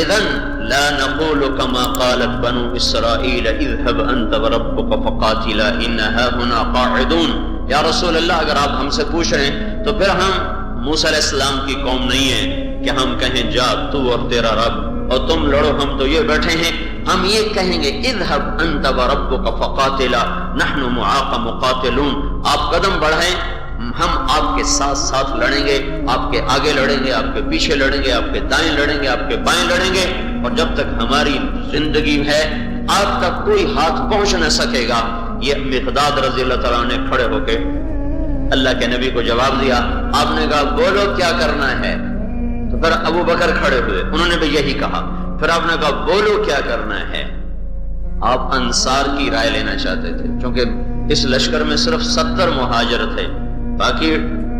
اذن لا نقول كما قالت بنو اسرائیل اذهب انت وربك فقاتلا ان هاهنا قاعدون. یا رسول اللہ اگر آپ ہم سے پوچھ رہے ہیں تو پھر ہم موسیٰ علیہ السلام کی قوم نہیں ہیں کہ ہم کہیں جا تو اور تیرا رب اور تم لڑو، ہم تو یہ بیٹھے ہیں. ہم یہ کہیں گے اذهب انت وربك فقاتلا نحن معاق مقاتلون. آپ قدم بڑھائیں، ہم آپ کے ساتھ ساتھ لڑیں گے، آپ کے آگے لڑیں گے، آپ کے پیچھے لڑیں گے، آپ کے دائیں لڑیں گے، آپ کے بائیں لڑیں گے، اور جب تک ہماری زندگی ہے آپ تک کوئی ہاتھ پہنچ نہ سکے گا. یہ مقداد رضی اللہ تعالیٰ نے کھڑے ہو کے اللہ کے نبی کو جواب دیا. آپ نے کہا بولو کیا کرنا ہے. تو پھر ابو بکر کھڑے ہوئے، انہوں نے بھی یہی کہا. پھر آپ نے کہا بولو کیا کرنا ہے. آپ انصار کی رائے لینا چاہتے تھے کیونکہ اس لشکر میں صرف 70 مہاجر تھے، باقی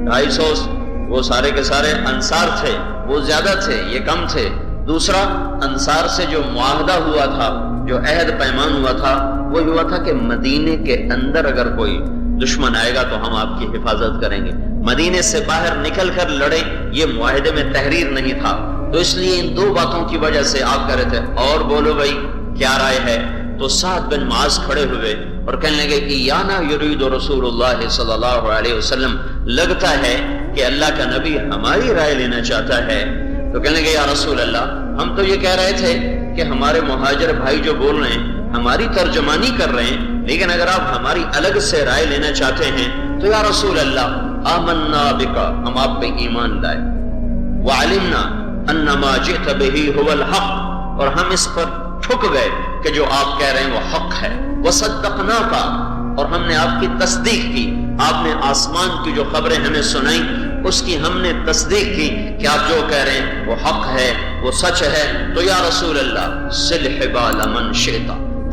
250 وہ سارے کے سارے انصار تھے. وہ زیادہ تھے، یہ کم تھے. دوسرا، انصار سے جو معاہدہ ہوا تھا، جو عہد پیمان ہوا تھا، وہ ہوا تھا کہ مدینے کے اندر اگر کوئی دشمن آئے گا تو ہم آپ کی حفاظت کریں گے. مدینے سے باہر نکل کر لڑے یہ معاہدے میں تحریر نہیں تھا. تو اس لیے ان 2 باتوں کی وجہ سے آپ کہہ رہے تھے اور بولو بھائی کیا رائے ہے. تو سعد بن معاذ کھڑے ہوئے اور کہنے لگے ایانا یرید رسول اللہ صلی اللہ علیہ وسلم، لگتا ہے کہ اللہ کا نبی ہماری رائے لینا چاہتا ہے. تو کہنے لگے یا رسول اللہ ہم تو یہ کہہ رہے تھے کہ ہمارے مہاجر بھائی جو بول رہے ہیں ہماری ترجمانی کر رہے ہیں، لیکن اگر آپ ہماری الگ سے رائے لینا چاہتے ہیں تو یا رسول اللہ آمنا بکا، ہم آپ پہ ایمان لائے، وعلمنا ان ما جئت به هو الحق، اور ہم اس پر ٹھک گئے کہ جو آپ کہہ رہے ہیں وہ حق ہے. وصدقناک، اور ہم نے آپ کی تصدیق کی. آپ نے آسمان کی جو خبریں ہمیں سنائیں اس کی ہم نے تصدیق کی کہ آپ جو کہہ رہے ہیں وہ حق ہے، وہ سچ ہے. تو یا رسول اللہ صل حبال من شئت،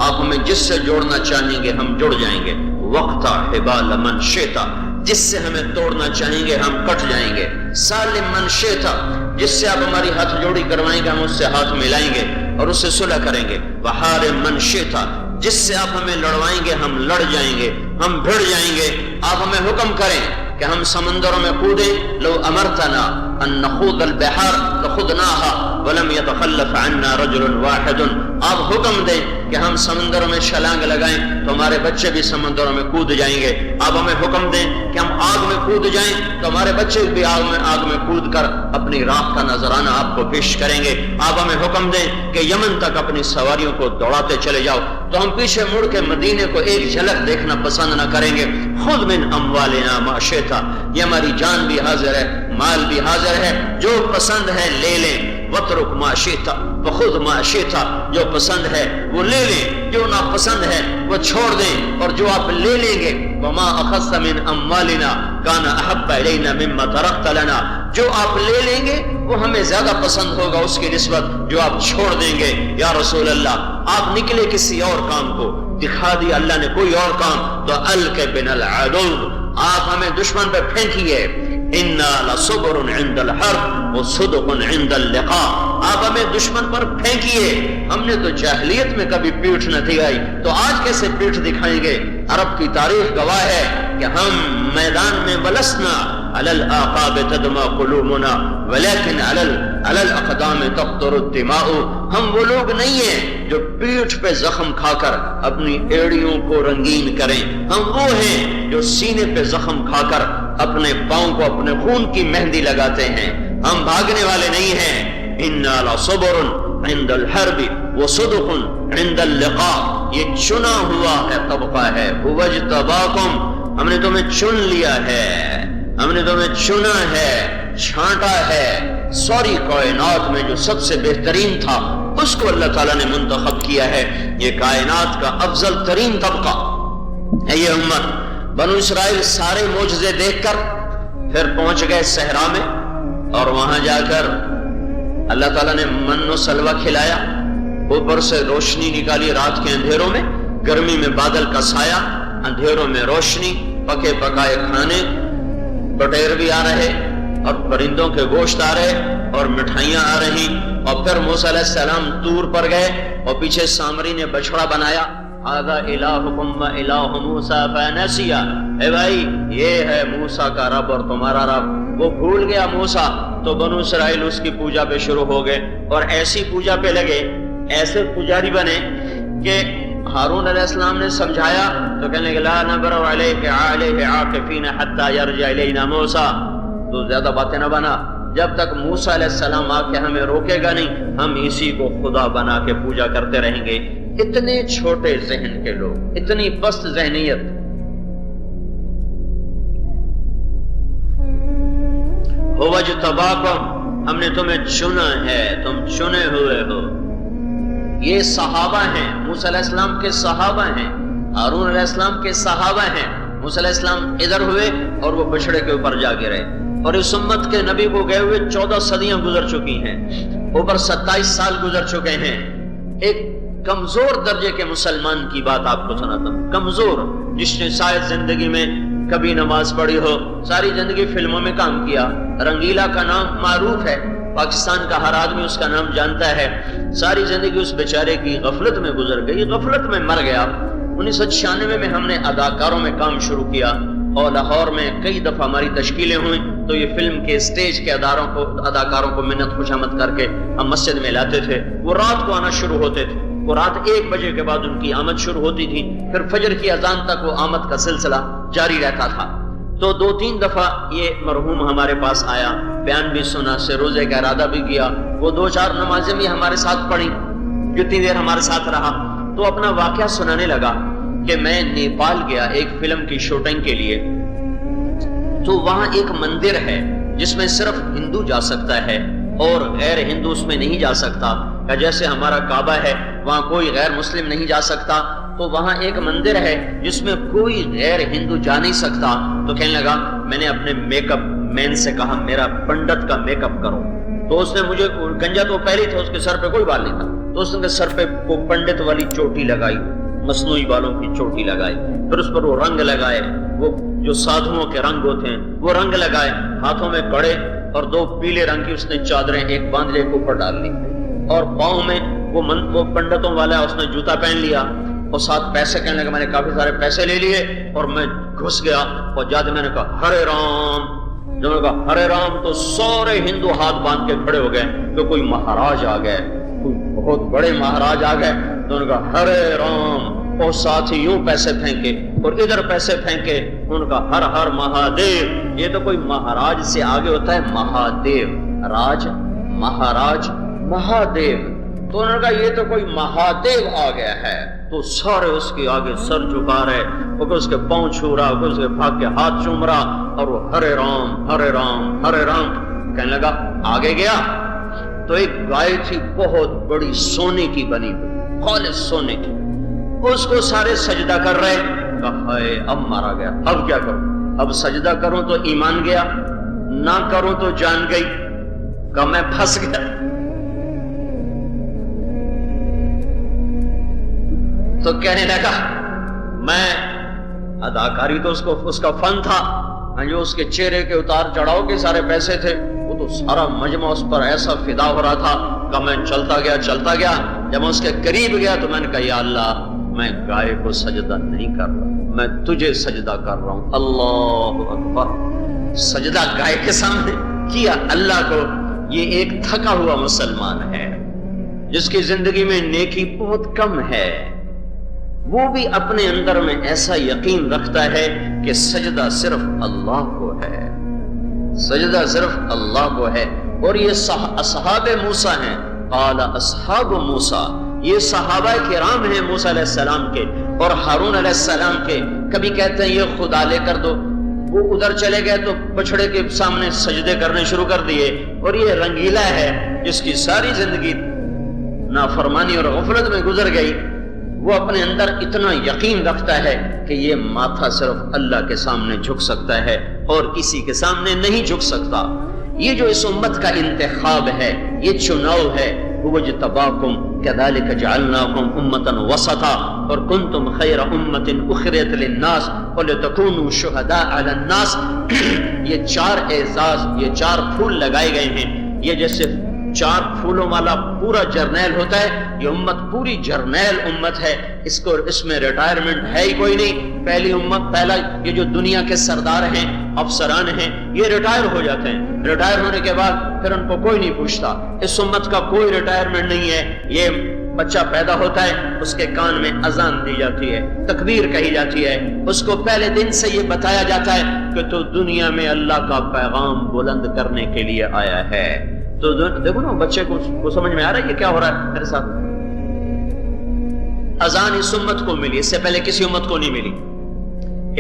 آپ ہمیں جس سے جوڑنا چاہیں گے ہم جڑ جائیں گے. وقت حبال من شئت، جس سے ہمیں توڑنا چاہیں گے ہم کٹ جائیں گے. سالم من شئت، جس سے آپ ہماری ہاتھ جوڑی کروائیں گے ہم اس سے ہاتھ ملائیں گے اور اس سے صلح کریں گے. وحارم من شئت، جس سے آپ ہمیں لڑوائیں گے ہم لڑ جائیں گے، ہم بھڑ جائیں گے. آپ ہمیں حکم کریں کہ ہم سمندروں میں کودیں. لو امرتنا ان نخوض البحار لخضناها ولم يتخلف عنا رجل واحد، آپ حکم دیں کہ ہم سمندروں میں چھلانگ لگائیں تو ہمارے بچے بھی سمندروں میں کود جائیں گے. آپ ہمیں حکم دیں کہ ہم آگ میں کود جائیں تو ہمارے بچے بھی آگ میں کود کر اپنی راہ کا نذرانہ آپ کو پیش کریں گے. آپ ہمیں حکم دیں کہ یمن تک اپنی سواریوں کو دوڑاتے چلے جاؤ تو ہم پیچھے مڑ کے مدینے کو ایک جھلک دیکھنا پسند نہ کریں گے. خذ من اموالنا ما شئت، یہ ہماری جان بھی حاضر ہے، مال بھی حاضر ہے، جو پسند ہے لے لیں. وترک ما شئت وخذ ما شئت، جو پسند ہے وہ لے لیں، جو ناپسند ہے وہ چھوڑ دیں. اور جو آپ لے لیں گے وما اخذت من اموالنا كان احب الينا مما تركت لنا، جو آپ لے لیں گے وہ ہمیں زیادہ پسند ہوگا اس کی نسبت جو آپ چھوڑ دیں گے. یا رسول اللہ آپ نکلے کسی اور کام کو، دکھا دیا اللہ نے کوئی اور کام، تو الق بن العدو، آپ ہمیں دشمن پہ پھینکیے. انا لصبر عند الحرب وصدق عند اللقاء، آپ ہمیں دشمن پر پھینکیے. ہم نے تو جاہلیت میں کبھی پیٹھ نہ دکھائی تو آج کیسے پیٹھ دکھائیں گے. عرب کی تاریخ گواہ ہے کہ ہم میدان میں ولسنا علی الاعقاب تدمع قلوبنا ولكن علی الاقدام تقطر الدماء، ہم وہ لوگ نہیں ہیں جو پیٹھ پہ زخم کھا کر اپنی ایڑیوں کو رنگین کریں. ہم وہ ہیں جو سینے پہ زخم کھا کر اپنے پاؤں کو اپنے خون کی مہندی لگاتے ہیں. ہم بھاگنے والے نہیں ہیں. انا لصبر عند الحرب وصدق عند اللقاء، یہ چنا ہوا ہے طبقہ ہے. هو اجتباکم، ہم نے تمہیں چن لیا ہے، ہم نے تمہیں چنا ہے، چھانٹا ہے. ساری کائنات میں جو سب سے بہترین تھا اس کو اللہ تعالیٰ نے منتخب کیا ہے. یہ کائنات کا افضل ترین طبقہ ہے یہ امت. بنو اسرائیل سارے معجزے دیکھ کر پھر پہنچ گئے صحرا میں، اور وہاں جا کر اللہ تعالیٰ نے من و سلوہ کھلایا، اوپر سے روشنی نکالی رات کے اندھیروں میں، گرمی میں بادل کا سایہ، اندھیروں میں روشنی، پکے پکائے کھانے، بٹیر بھی آ رہے اور پرندوں کے گوشت آ رہے اور مٹھائیاں آ رہی. اور پھر موسیٰ علیہ السلام طور پر گئے اور پیچھے سامری نے بچڑا بنایا. هذا الہکم و الہ موسیٰ فنسیا، اے بھائی یہ ہے موسیٰ کا رب اور تمہارا رب. وہ بھول گیا موسیٰ تو بنو اسرائیل اس کی پوجا پہ شروع ہو گئے اور ایسی پوجا پہ لگے، ایسے پجاری بنے کہ ہارون علیہ السلام نے سمجھایا تو کہنے لگے لا نبرأ علیک علیہ عاکفین حتی یرجع الینا موسیٰ، تو زیادہ باتیں نہ بنا، جب تک موسیٰ علیہ السلام آ کے ہمیں روکے گا نہیں ہم اسی کو خدا بنا کے پوجا کرتے رہیں گے۔ اتنے چھوٹے ذہن کے لوگ، اتنی پست ذہنیت۔ هو اجتباکم، ہم نے تمہیں چنا ہے، تم چنے ہوئے ہو۔ یہ صحابہ ہیں، موسیٰ علیہ السلام کے صحابہ ہیں، ہارون علیہ السلام کے صحابہ ہیں۔ موسیٰ علیہ السلام ادھر ہوئے اور وہ بچڑے کے اوپر جا گرے، اور اس امت کے نبی کو گئے ہوئے 14 صدیاں گزر چکی ہیں، اوپر 27 سال گزر چکے ہیں۔ ایک کمزور درجے کے مسلمان کی بات آپ کو سناتا ہوں، کمزور، جس نے شاید زندگی میں کبھی نماز پڑھی ہو، ساری زندگی فلموں میں کام کیا۔ رنگیلا کا نام معروف ہے، پاکستان کا ہر آدمی اس کا نام جانتا ہے۔ ساری زندگی اس بیچارے کی غفلت میں گزر گئی، غفلت میں مر گیا۔ 1996 میں ہم نے اداکاروں میں کام شروع کیا اور لاہور میں کئی دفعہ ہماری تشکیلیں ہوئیں تو یہ فلم کے سٹیج کے اداکاروں کو منت خوشامد کر کے ہم مسجد میں لاتے تھے۔ وہ رات کو آنا شروع ہوتے تھے، وہ رات 1 بجے کے بعد ان کی آمد شروع ہوتی تھی، پھر فجر کی اذان تک وہ آمد کا سلسلہ جاری رہتا تھا۔ تو 2-3 دفعہ یہ مرحوم ہمارے پاس آیا، بیان بھی سنا، سے روزے کا ارادہ بھی کیا، وہ 2-4 نمازیں بھی ہمارے ساتھ پڑھی، جتنی دیر ہمارے ساتھ رہا تو اپنا واقعہ سنانے لگا کہ میں نیپال گیا ایک فلم کی شوٹنگ کے لیے، تو وہاں ایک مندر ہے جس میں صرف ہندو جا سکتا ہے اور غیر ہندو اس میں نہیں جا سکتا، کہ جیسے ہمارا کعبہ ہے وہاں کوئی غیر مسلم نہیں جا سکتا، تو وہاں ایک مندر ہے جس میں کوئی غیر ہندو جا نہیں سکتا۔ تو کہنے لگا میں نے اپنے میک اپ مین سے کہا میرا پنڈت کا میک اپ کرو، تو اس نے مجھے، گنجا تو پہلے تھا، اس کے سر پہ کوئی بال نہیں تھا، تو اس نے سر پہ وہ پنڈت والی چوٹی لگائی، مصنوعی بالوں کی چوٹی لگائی، پھر اس پر وہ رنگ لگائے، وہ جو سادھوؤں کے رنگ ہوتے ہیں وہ رنگ لگائے، ہاتھوں میں کڑے اور 2 پیلے رنگ کی اس نے چادریں ایک باندھے کے اوپر ڈال لی، اور پاؤں میں وہ پنڈتوں والا اس نے جوتا پہن لیا، اور ساتھ پیسے، کہنے لگا میں نے کافی سارے پیسے لے لیے اور میں گھس گیا، اور جاتے میں نے کہا ہرے رام، جب میں نے کہا ہرے رام تو سارے ہندو ہاتھ باندھ کے کھڑے ہو گئے کہ کوئی مہاراج آ گئے، کوئی بہت بڑے مہاراج آ گئے، تو انہوں نے کہا ہرے رام، اور ساتھ ہی یوں پیسے پھینکے اور ادھر پیسے پھینکے، ان کا ہر ہر مہادیو، یہ تو کوئی مہاراج سے آگے ہوتا ہے مہادیو، راج مہاراج مہادیو، تو انہوں نے کہا یہ تو کوئی مہادیو آ گیا ہے، تو سارے اس کے آگے سر جھکا رہے، وہ اس کے پاؤں چھو رہا، وہ اس کے بھاگ کے ہاتھ چوم رہا، اور وہ ہرے رام ہرے رام ہرے رام کہنے لگا۔ آگے گیا تو ایک گائے تھی بہت بڑی، سونے کی بنی ہوئی، خالص سونے کی، اس کو سارے سجدہ کر رہے، کہا ہائے اب مارا گیا، اب کیا کروں، اب سجدہ کروں تو ایمان گیا، نہ کروں تو جان گئی، کہا میں پھنس گیا۔ تو کہنے لگا میں، اداکاری تو اس کا فن تھا، جو اس کے چہرے کے اتار چڑھاؤ کے سارے پیسے تھے، وہ تو سارا مجمع اس پر ایسا فدا ہو رہا تھا کہ میں چلتا گیا، جب میں اس کے قریب گیا تو میں نے کہا یا اللہ میں گائے کو سجدہ نہیں کر رہا، میں تجھے سجدہ کر رہا ہوں، اللہ اکبر، سجدہ گائے کے سامنے کیا اللہ کو۔ یہ ایک تھکا ہوا مسلمان ہے جس کی زندگی میں نیکی بہت کم ہے، وہ بھی اپنے اندر میں ایسا یقین رکھتا ہے کہ سجدہ صرف اللہ کو ہے، سجدہ صرف اللہ کو ہے۔ اور یہ اصحاب موسیٰ ہیں، قال اصحاب موسیٰ، یہ صحابہ کرام ہیں موسیٰ علیہ السلام کے اور ہارون علیہ السلام کے۔ کبھی کہتے ہیں یہ خدا لے کر دو، وہ ادھر چلے گئے تو بچڑے کے سامنے سجدے کرنے شروع کر دیے، اور یہ رنگیلا ہے جس کی ساری زندگی نافرمانی اور غفلت میں گزر گئی، وہ اپنے اندر اتنا یقین رکھتا ہے کہ یہ ماتھا صرف اللہ کے سامنے جھک سکتا ہے اور کسی کے سامنے نہیں جھک سکتا۔ یہ جو اس امت کا انتخاب ہے، یہ چناؤ ہے، وَاجْتَبَاكُمْ كَذَلِكَ جَعَلْنَاكُمْ أُمَّةً وَسَطًا اور كُنْتُمْ خَيْرَ أُمَّةٍ أُخْرِجَتْ لِلنَّاسِ وَلِتَكُونُوا شُهَدَاءَ عَلَى النَّاسِ۔ یہ 4 اعزاز، یہ 4 پھول لگائے گئے ہیں، یہ جیسے 4 پھولوں والا پورا جرنیل ہوتا ہے، یہ امت پوری جرنیل امت ہے، اس میں ریٹائرمنٹ ہے ہی کوئی نہیں. پہلی امت، پہلا یہ جو دنیا کے سردار ہیں، افسران ہیں، یہ ریٹائر ہو جاتے ہیں. ریٹائر ہونے کے بعد پھر ان کو کوئی نہیں پوچھتا. اس امت کا کوئی ریٹائرمنٹ نہیں ہے. یہ بچہ پیدا ہوتا ہے، اس کے کان میں اذان دی جاتی ہے، تکبیر کہی جاتی ہے، اس کو پہلے دن سے یہ بتایا جاتا ہے کہ تو دنیا میں اللہ کا پیغام بلند کرنے کے لیے آیا ہے. تو دیکھو نا بچے کو سمجھ میں آ رہا ہے یہ کیا ہو رہا ہے میرے ساتھ. اذان اس امت کو ملی، اس سے پہلے کسی امت کو نہیں ملی.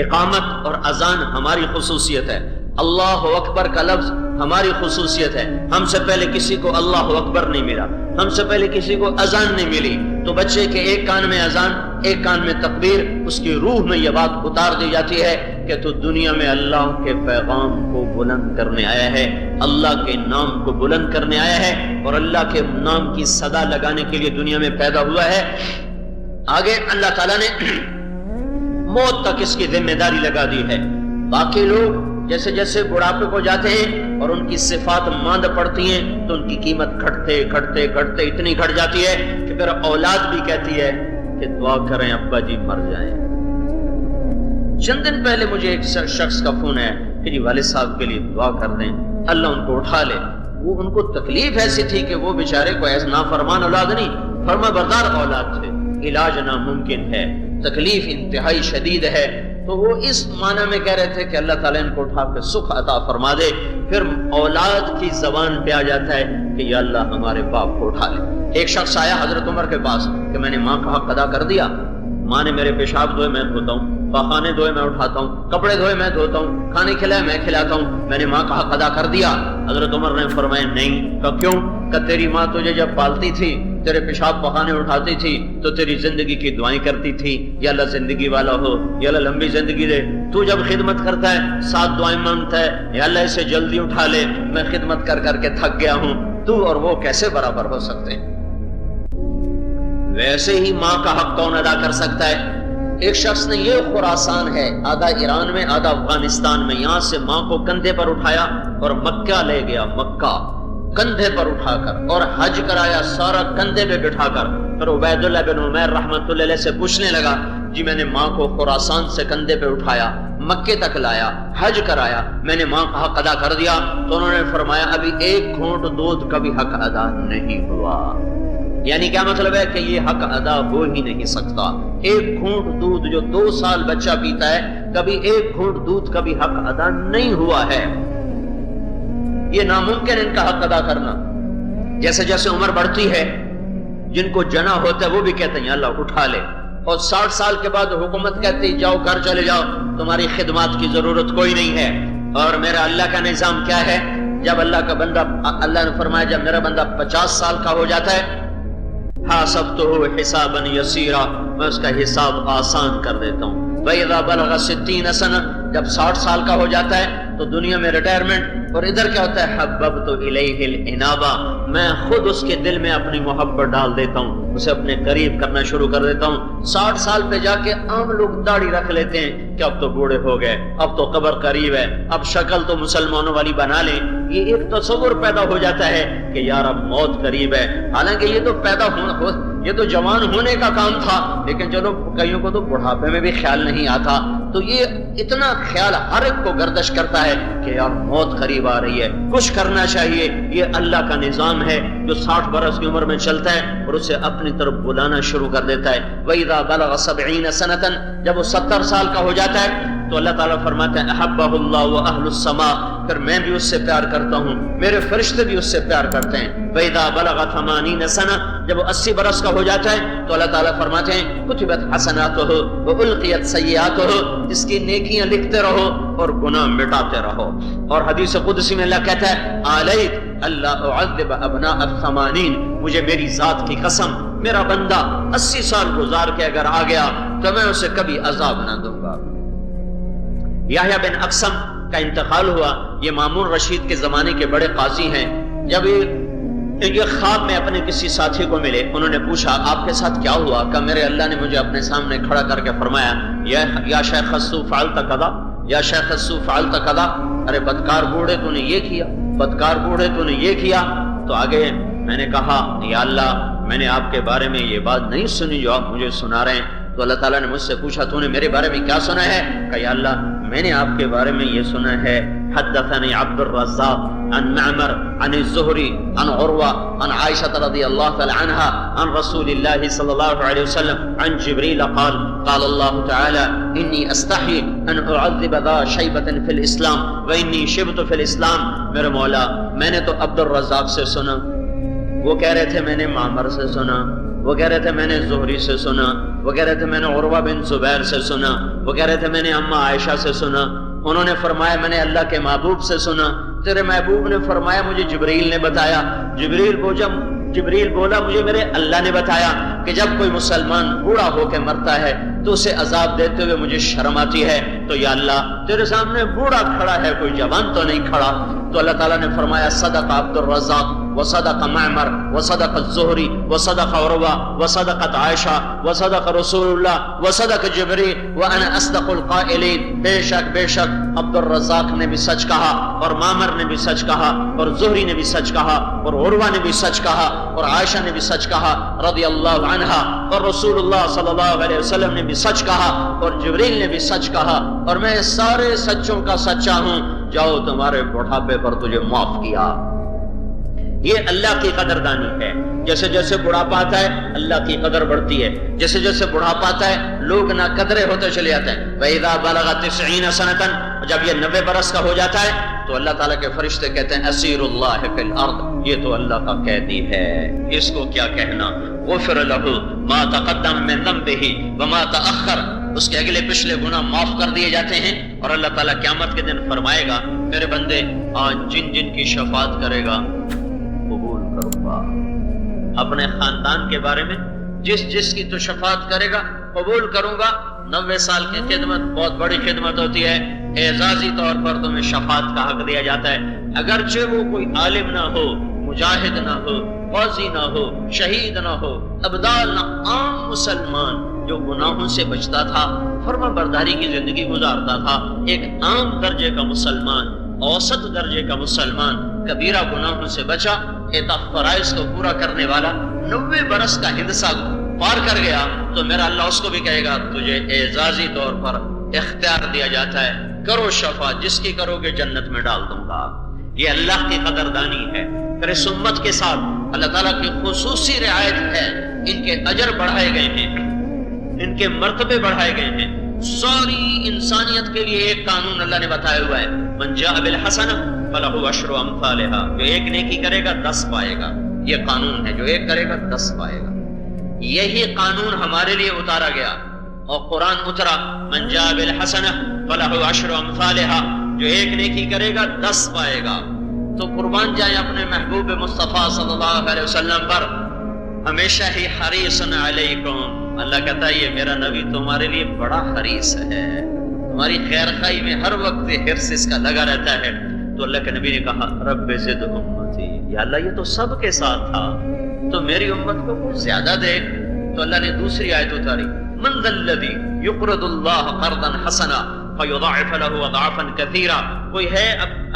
اقامت اور اذان ہماری خصوصیت ہے. اللہ اکبر کا لفظ ہماری خصوصیت ہے. ہم سے پہلے کسی کو اللہ اکبر نہیں ملا، ہم سے پہلے کسی کو اذان نہیں ملی. تو بچے کے ایک کان میں اذان، ایک کان میں تکبیر، اس کی روح میں یہ بات اتار دی جاتی ہے کہ تو دنیا میں اللہ کے پیغام کو بلند کرنے آیا ہے، اللہ کے نام کو بلند کرنے آیا ہے، اور اللہ کے نام کی صدا لگانے کے لیے دنیا میں پیدا ہوا ہے. آگے اللہ تعالیٰ نے موت تک اس کی ذمہ داری لگا دی ہے. باقی لوگ جیسے جیسے بڑھاپے کو جاتے ہیں اور ان کی صفات ماند پڑتی ہیں تو ان کی قیمت گھٹتے گھٹتے گھٹتے اتنی گھٹ جاتی ہے کہ پھر اولاد بھی کہتی ہے کہ دعا کریں ابا جی مر جائیں. چند دن پہلے مجھے ایک شخص کا فون ہے کہ جی والد صاحب کے لیے دعا کر دیں، اللہ ان کو اٹھا لے. وہ ان کو تکلیف ایسی تھی کہ وہ بیچارے کو ایسا نافرمان اولاد نہیں، فرما بردار اولاد تھے. علاج ناممکن ہے، تکلیف انتہائی شدید ہے. تو وہ اس معنی میں کہہ رہے تھے کہ اللہ تعالیٰ ان کو اٹھا کے سکھ عطا فرما دے. پھر اولاد کی زبان پہ آ جاتا ہے کہ یا اللہ ہمارے باپ کو اٹھا لے. ایک شخص آیا حضرت عمر کے پاس کہ میں نے ماں کا حق ادا کر دیا، ماں نے میرے پیشاب دھوئے میں دھوتا ہوں، پاخانے دھوئے میں اٹھاتا ہوں، کپڑے دھوئے میں دھوتا ہوں، کھانے کھلائے میں کھلاتا ہوں، میں نے ماں کا حق ادا کر دیا. حضرت عمر نے فرمایا نہیں. کہ کیوں؟ کہ تیری ماں تجھے جب پالتی تھی، تیرے پیشاب پخانے اٹھاتی تھی تو تیری زندگی کی دعائیں کرتی تھی، یا اللہ زندگی والا ہو، یا اللہ لمبی زندگی دے. تو جب خدمت کرتا ہے 7 دعائیں مانگتا ہے، یا اللہ اسے جلدی اٹھا لے، میں خدمت کر کر کے تھک گیا ہوں. تو اور وہ کیسے برابر ہو سکتے ہیں؟ ویسے ہی ماں کا حق کون ادا کر سکتا ہے؟ ایک شخص نے، یہ خراسان ہے، آدھا ایران میں آدھا افغانستان میں، یہاں سے ماں کو کندھے پر اٹھایا اور مکہ لے گیا. مکہ کندھے پر اٹھا کر، اور حج کرایا سارا کندھے پہ بٹھا کر. پھر عبید اللہ بن عمیر رحمۃ اللہ علیہ سے پوچھنے لگا جی میں نے ماں کو خراسان سے کندھے پہ اٹھایا، مکے تک لایا، حج کرایا، میں نے ماں کا حق ادا کر دیا. تو انہوں نے فرمایا ابھی ایک گھونٹ دودھ کا بھی حق ادا نہیں ہوا. یعنی کیا مطلب ہے کہ یہ حق ادا ہو ہی نہیں سکتا. ایک گھونٹ دودھ جو 2 سال بچہ پیتا ہے، کبھی ایک گھونٹ دودھ کا بھی حق ادا نہیں ہوا ہے. یہ ناممکن ان کا حق ادا کرنا. جیسے جیسے عمر بڑھتی ہے، جن کو جنا ہوتا ہے وہ بھی کہتے ہیں اللہ اٹھا لے. اور 60 سال کے بعد حکومت کہتی جاؤ گھر چلے جاؤ، تمہاری خدمات کی ضرورت کوئی نہیں ہے. اور میرا اللہ کا نظام کیا ہے؟ جب اللہ کا بندہ، اللہ نے فرمایا جب میرا بندہ 50 سال کا ہو جاتا ہے، حاسبتہ حسابا یسیرا، میں اس کا حساب آسان کر دیتا ہوں. وَإِذَا بَلَغَ 60 سنہ، جب 60 سال کا ہو جاتا ہے تو دنیا میں ریٹائرمنٹ. اور ادھر کیا ہوتا ہے؟ حببت الیہ الانابہ، میں خود اس کے دل میں اپنی محبت ڈال دیتا ہوں، اسے اپنے قریب کرنا شروع کر دیتا ہوں. 60 سال پہ جا کے عام لوگ داڑھی رکھ لیتے ہیں کہ اب تو بوڑھے ہو گئے، اب تو قبر قریب ہے، اب شکل تو مسلمانوں والی بنا لیں. یہ ایک تصور پیدا ہو جاتا ہے کہ یار اب موت قریب ہے. حالانکہ یہ تو پیدا یہ تو جوان ہونے کا کام تھا، لیکن چلو کئیوں کو تو بڑھاپے میں بھی خیال نہیں آتا. تو یہ اتنا خیال ہر ایک کو گردش کرتا ہے کہ یار موت قریب آ رہی ہے، کچھ کرنا چاہیے. یہ اللہ کا نظام ہے جو 60 برس کی عمر میں چلتا ہے اور اسے اپنی طرف بلانا شروع کر دیتا ہے. وَإِذَا بَلَغَ 70 سَنَةً، جب وہ 70 سال کا ہو جاتا ہے تو اللہ تعالیٰ فرماتا ہے احبہ اللہ وَأَهْلُ السَّمَاء، پھر میں بھی اس سے پیار کرتا ہوں، میرے فرشتے بھی اس سے پیار کرتے ہیں. وَإِذَا بَلَغَ 80 سَنَةً، جب وہ 80 برس کا ہو جاتا ہے تو اللہ تعالیٰ فرماتے ہیں كُتِبَتْ حَسَنَاتُهُ وَأُلْقِيَتْ سَيِّئَاتُهُ، اس کی نیکیاں لکھتے رہو اور گناہ مٹاتے رہو. اور حدیث قدسی میں اللہ کہتا ہے عَلَيْكَ أَلَّا أُعَذِّبَ أَبْنَاءَ الثَّمَانِينَ، مجھے میری ذات کی قسم، میرا بندہ 80 سال گزار کے اگر آ گیا تو میں اسے کبھی عذاب نہ دوں گا. یحییٰ بن اقسم کا انتقال ہوا. یہ مامون رشید کے زمانے کے بڑے قاضی ہیں. جب یہ خواب میں اپنے کسی ساتھی کو ملے، انہوں نے پوچھا آپ کے ساتھ کیا ہوا؟ کہ میرے اللہ نے مجھے اپنے سامنے کھڑا کر کے فرمایا یا شیخ السو فعلت کذا، یا شیخ السو فعلت کذا، ارے بدکار بوڑھے تو نے یہ کیا، بدکار بوڑھے تو نے یہ کیا. تو آگے میں نے کہا یا اللہ میں نے آپ کے بارے میں یہ بات نہیں سنی جو آپ مجھے سنا رہے ہیں. تو اللہ تعالیٰ نے مجھ سے پوچھا تو نے میرے بارے میں کیا سنا ہے؟ کہ یا اللہ میں نے آپ کے بارے میں یہ سنا ہے حدثني عبد الرزاق عن معمر عن الزهري عن عروة عن عائشة رضي الله تعالى عنها عن رسول الله صلى الله عليه وسلم عن جبريل قال قال الله تعالى إني أستحي أن أعذب ذا شيبة في الإسلام وإني شبت في الإسلام. میرے مولا میں نے تو عبد الرزاق سے سنا، وہ کہہ رہے تھے میں نے معمر سے سنا، وہ کہہ رہے تھے میں نے زہری سے سنا، وہ کہہ رہے تھے میں نے عروہ بن زبیر سے سنا، وہ کہہ رہے تھے میں نے اماں عائشہ سے سنا. انہوں نے فرمایا میں نے اللہ کے محبوب سے سنا. تیرے محبوب نے فرمایا مجھے جبریل نے بتایا. جبریل بولا مجھے میرے اللہ نے بتایا کہ جب کوئی مسلمان بوڑھا ہو کے مرتا ہے تو اسے عذاب دیتے ہوئے مجھے شرم آتی ہے. تو یا اللہ تیرے سامنے بوڑھا کھڑا ہے، کوئی جوان تو نہیں کھڑا. تو اللہ تعالیٰ نے فرمایا صدق عبد الرزاق وصدق معمر وصدق الزہری وصدق عروہ وصدقت عائشہ وصدق رسول اللہ وصدق جبریل وانا اصدق القائلین. بے شک عبد الرزاق نے بھی سچ کہا اور معمر نے بھی سچ کہا اور زہری نے بھی سچ کہا اور عروہ نے بھی سچ کہا اور عائشہ نے بھی سچ کہا رضی اللہ عنہا، اور رسول اللہ صلی اللہ علیہ وسلم نے بھی سچ کہا اور جبریل نے بھی سچ کہا اور میں سارے سچوں کا سچا ہوں. جاؤ تمہارے بڑھاپے پر تجھے معاف کیا. یہ اللہ کی قدردانی ہے. جیسے جیسے بڑھاپا آتا ہے اللہ کی قدر بڑھتی ہے، جیسے جیسے بڑھاپا آتا ہے لوگ نا قدرے ہوتے چلے جاتے ہیں. وَإِذَا بَلَغَ 90 سَنَةً، جب یہ 90 برس کا ہو جاتا ہے تو اللہ تعالیٰ کے فرشتے کہتے ہیں اسیر اللہ فی الارض، یہ تو اللہ کا قیدی ہے، اس کو کیا کہنا. غفر لہ ما تقدم من ذنبہ وما تأخر، اس کے اگلے پچھلے گناہ معاف کر دیے جاتے ہیں. اور اللہ تعالیٰ قیامت کے دن فرمائے گا میرے بندے آج جن جن کی شفاعت کرے گا قبول کروں گا. اپنے خاندان کے بارے میں جس کی تو شفاعت کرے گا قبول کروں گا. 90 سال کی خدمت بہت بڑی خدمت ہوتی ہے، اعزازی طور پر تمہیں شفاعت کا حق دیا جاتا ہے. اگرچہ وہ کوئی عالم نہ ہو، مجاہد نہ ہو، فوجی نہ ہو، شہید نہ ہو، ابدال نہ، عام مسلمان جو گناہوں سے بچتا تھا، فرما برداری کی زندگی گزارتا تھا، ایک عام درجے کا مسلمان، اوسط درجے کا مسلمان، کبیرہ گناہوں سے بچا، اعطاء فرائض کو پورا کرنے والا 90 برس کا ہندسہ پار کر گیا، تو میرا اللہ اس کو بھی کہے گا تجھے اعزازی طور پر اختیار دیا جاتا ہے، کرو شفاعت، جس کی کرو گے جنت میں ڈال دوں گا. یہ اللہ کی قدردانی ہے. پھر اس امت کے ساتھ اللہ تعالیٰ کی خصوصی رعایت ہے. ان کے اجر بڑھائے گئے ہیں، ان کے مرتبے بڑھائے گئے ہیں. ساری انسانیت کے لیے ایک قانون اللہ نے بتایا ہوا ہے، من جاء بالحسنہ فلہ عشر امثالھا، جو ایک نیکی کرے گا 10 پائے گا. یہ قانون ہے، جو ایک کرے گا 10 پائے گا. یہی قانون ہمارے لیے اتارا گیا اور قرآن اترا، من جاء بالحسنہ فلہ عشر امثالھا، جو ایک نیکی کرے گا 10 پائے گا. تو قربان جائیں اپنے محبوب مصطفیٰ صلی اللہ علیہ وسلم پر. ہمیشہ ہی حریص علیکم، اللہ کہتا ہے یہ میرا نبی تمہارے لیے بڑا حریص ہے، تمہاری خیر خواہی میں ہر وقت حرص اس کا لگا رہتا ہے. تو اللہ کے نبی نے کہا رب زد امتی، یا اللہ یہ تو سب کے ساتھ تھا، تو میری امت کو کچھ زیادہ دے. تو اللہ نے دوسری آیت اتاری، من ذا الذی یقرض اللہ قرضا حسنا فیضاعف له اضعافا کثیرا، کوئی ہے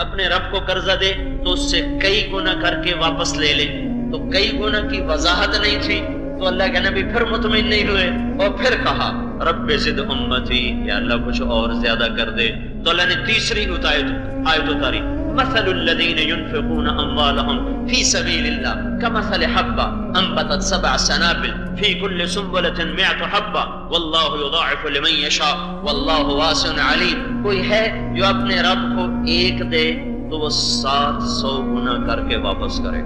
اپنے رب کو قرضہ دے تو اس سے کئی گنا کر کے واپس لے لے. تو کئی گنا کی وضاحت نہیں تھی تو اللہ کے نبی پھر مطمئن نہیں ہوئے اور پھر کہا رب زد امتی، یا اللہ کچھ اور زیادہ کر دے. تو اللہ نے تیسری آیت اتاری، مثل الذین ينفقون اموالهم فی سبیل اللہ کمثل حبہ انبتت 7 سنابل فی کل سنبلۃ 100 حبہ واللہ یضاعف لمن یشاء واللہ واسع علیم. کوئی ہے جو اپنے رب کو ایک دے تو وہ 700 گنا کر کے واپس کرے.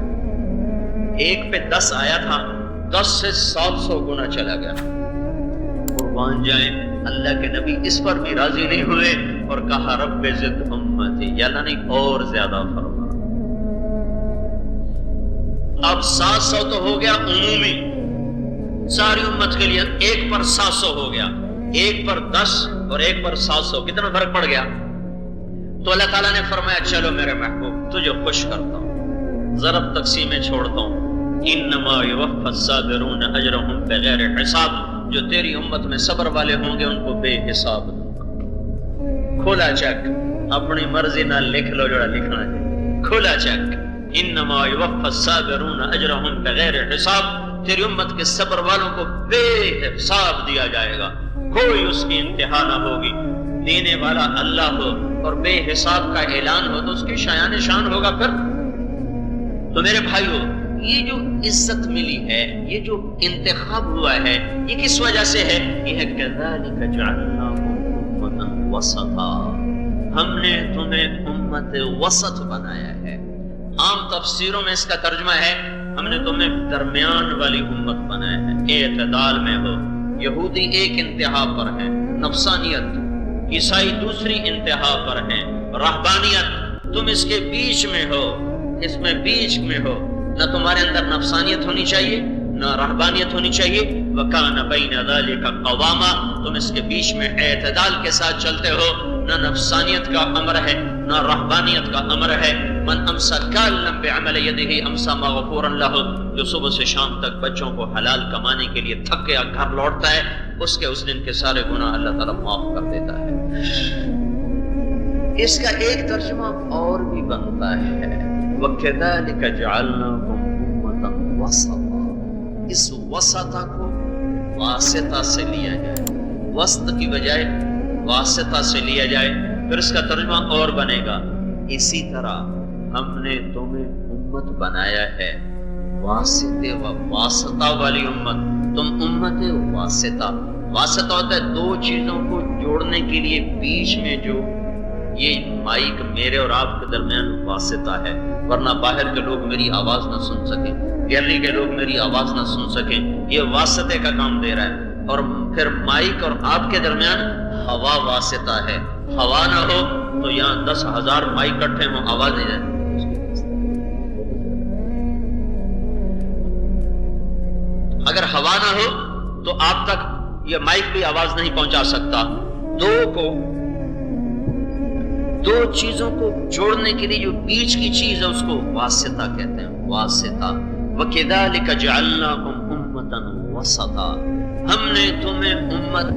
ایک پہ 10 آیا تھا، 10 سے 700 گنا چلا گیا. قربان جائیں اللہ کے نبی اس پر بھی راضی نہیں ہوئے اور کہا رب زد امتی، یا اللہ نے اور زیادہ فرما. اب 700 تو ہو گیا عمومی ساری امت کے لیے، ایک پر 700 ہو گیا، ایک پر 10 اور ایک پر 700، کتنا فرق پڑ گیا. تو اللہ تعالیٰ نے فرمایا چلو میرے محبوب تجھے خوش کرتا ہوں، ضرب تقسیمیں چھوڑتا ہوں. انما یوفی الصابرون اجرهم بغیر حساب، جو تیری امت میں صبر والے ہوں گے ان کو بے حساب دوں گا. کھولا چیک، اپنی مرضی نہ لکھ لو جڑا لکھنا ہے، کھولا چیک. انما یوفی الصابرون اجرہم بغیر حساب، تیری امت کے صبر والوں کو بے حساب دیا جائے گا، کوئی اس کی انتہا نہ ہوگی۔ دینے والا اللہ ہو اور بے حساب کا اعلان ہو تو اس کی شایان شان ہوگا۔ پھر تو میرے بھائیو، یہ جو عزت ملی ہے، یہ جو انتخاب ہوا ہے، یہ کس وجہ سے ہے؟ یہ ہے کذالک جعلناکم امۃ وسطا، ہم نے تمہیں امت وسط بنایا ہے۔ عام تفسیروں میں اس کا ترجمہ ہے ہم نے تمہیں درمیان والی امت بنایا ہے، اعتدال میں ہو۔ یہودی ایک انتہا پر ہیں، نفسانیت، عیسائی دوسری انتہا پر ہیں، رہبانیت، تم اس کے بیچ میں ہو، اس میں بیچ میں ہو، نہ تمہارے اندر نفسانیت ہونی چاہیے نہ رہبانیت ہونی چاہیے، وَكَانَ بَيْنَ ذَلِكَ قَوَامًا، تم اس کے بیچ میں اعتدال کے ساتھ چلتے ہو، نہ نفسانیت کا امر ہے نہ رہبانیت کا امر ہے۔ من امسا کالم بعمل یدہ امسا مغفورا لہ، جو صبح سے شام تک بچوں کو حلال کمانے کے لیے تھک گیا گھر لوٹتا ہے، اس کے اس دن کے سارے گناہ اللہ تعالیٰ معاف کر دیتا ہے۔ اس کا ایک ترجمہ اور بھی بنتا ہے وَكَذَلِكَ جَعَلْنَاكُمْ أُمَّةً وَسَطًا، اس وسطہ کو واسطہ سے لیا جائے، وسط کی بجائے واسطہ سے لیا جائے، پھر اس کا ترجمہ اور بنے گا اسی طرح ہم نے تمہیں امت بنایا ہے واسطے و واسطہ والی امت۔ تم امت واسطہ، واسطہ ہوتا ہے دو چیزوں کو جوڑنے کے لیے بیچ میں جو یہ مائک میرے اور آپ کے درمیان واسطہ ہے، ورنہ باہر کے لوگ میری آواز نہ سن سکیں، گیلری کے لوگ میری آواز نہ سن سکیں، یہ واسطے کا کام دے رہا ہے۔ اور پھر مائک اور آپ کے درمیان ہوا واسطہ ہے، ہوا نہ ہو تو یہاں 10,000 مائک اکٹھے ہوں آواز نہیں جائے۔ اگر ہوا نہ ہو تو آپ تک یہ مائک بھی آواز نہیں پہنچا سکتا۔ دو چیزوں کو جوڑنے کے لیے جو بیچ کی چیز ہے اس کو واسطہ کہتے ہیں، واسطہ۔ وَكَذَلِكَ جَعَلْنَاكُمْ أُمَّةً وَسَطًا، ہم نے تمہیں امت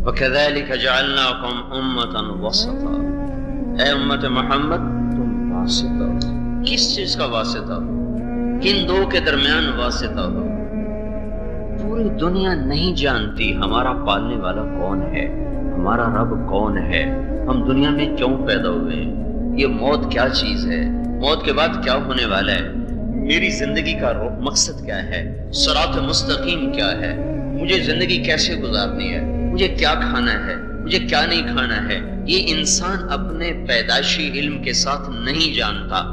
وَكَذَلِكَ جَعَلْنَاكُمْ أُمَّةً وَسَطًا، اے امت محمد تم واسطہ ہو۔ کس چیز کا واسطہ ہو؟ کن دو کے درمیان واسطہ ہو؟ پوری دنیا نہیں جانتی ہمارا پالنے والا کون ہے، ہمارا رب کون ہے، ہم دنیا میں کیوں پیدا ہوئے ہیں، یہ موت کیا چیز ہے، موت کے بعد کیا ہونے والا ہے، میری زندگی کا مقصد کیا ہے، صراط مستقیم کیا ہے، مجھے زندگی کیسے گزارنی ہے، مجھے کیا کھانا ہے، مجھے کیا نہیں کھانا ہے، یہ انسان اپنے پیدائشی علم کے ساتھ نہیں جانتا۔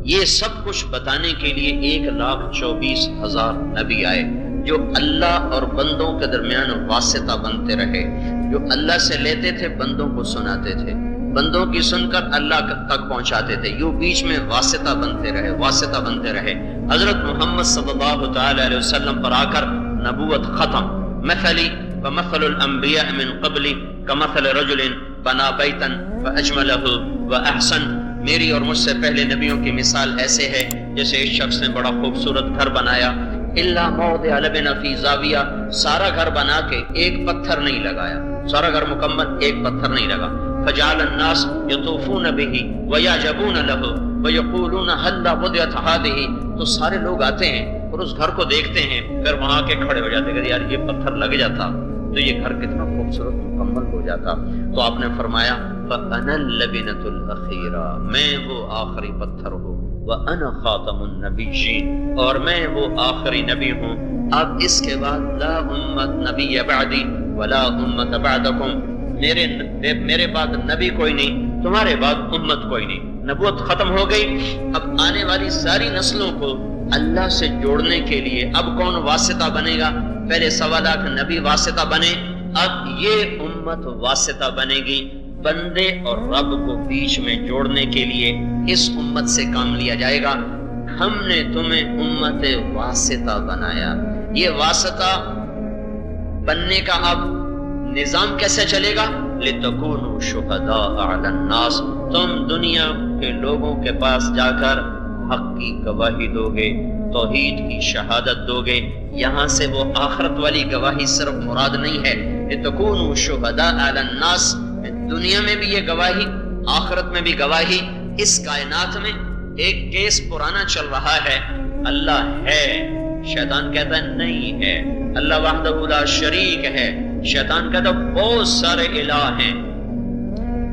یہ سب کچھ بتانے کے لیے 1,24,000 نبی آئے جو اللہ اور بندوں کے درمیان واسطہ بنتے رہے، جو اللہ سے لیتے تھے بندوں کو سناتے تھے، بندوں کی سن کر اللہ تک پہنچاتے تھے، یوں بیچ میں واسطہ بنتے رہے، واسطہ بنتے رہے۔ حضرت محمد صلی اللہ تعالی علیہ وسلم پر آ کر نبوت ختم۔ مثلی ومثل الانبیاء من قبلی کمثل رجل بنا بیتا فاجملہ واحسن، میری اور مجھ سے پہلے نبیوں کی مثال ایسے ہے جیسے ایک شخص نے بڑا خوبصورت گھر بنایا، الا موضع لبن فی زاویہ، سارا گھر بنا کے ایک پتھر نہیں لگایا، سارا گھر مکمل ایک پتھر نہیں لگا۔ فجعل الناس یطوفون به ویعجبون له ویقولون هل وضعت هذه، تو سارے لوگ آتے ہیں اور اس گھر کو دیکھتے ہیں، پھر وہاں کے کھڑے ہو جاتے کہ یار یہ پتھر لگ جاتا تو یہ گھر کتنا خوبصورت مکمل ہو جاتا۔ تو آپ نے فرمایا فَأَنَا اللَّبِنَةُ الْأَخِيرَةُ، میں وہ آخری پتھر ہوں، وَأَنَا خَاتَمُ النَّبِيِّينَ، اور میں وہ آخری نبی ہوں۔ اب اس کے بعد لا امت نبی بعدی ولا امت بعدکم، میرے بعد نبی کوئی نہیں، تمہارے بعد امت کوئی نہیں، نبوت ختم ہو گئی۔ اب آنے والی ساری نسلوں کو اللہ سے جوڑنے کے لیے اب کون واسطہ بنے گا؟ پہلے 1.25 لاکھ نبی واسطہ بنے، اب یہ امت واسطہ بنے گی بندے اور رب کو بیچ میں جوڑنے کے لیے، اس امت سے کام لیا جائے گا۔ ہم نے تمہیں امت واسطہ بنایا۔ یہ واسطہ بننے کا اب نظام کیسے چلے گا؟ لِتَكُونُوا شُهَدَاءَ عَلَى النَّاسِ، تم دنیا کے لوگوں کے پاس جا کر حق کی گواہی دو گے، توحید کی شہادت دو گے۔ یہاں سے وہ آخرت والی گواہی صرف مراد نہیں ہے، لتکونوا شہداء علی الناس، دنیا میں بھی یہ گواہی، آخرت میں بھی گواہی۔ اس کائنات میں ایک کیس پرانا چل رہا ہے، اللہ ہے، شیطان کہتا ہے نہیں ہے، اللہ وحدہ لا شریک ہے، شیطان کہتا ہے بہت سارے الہ ہیں،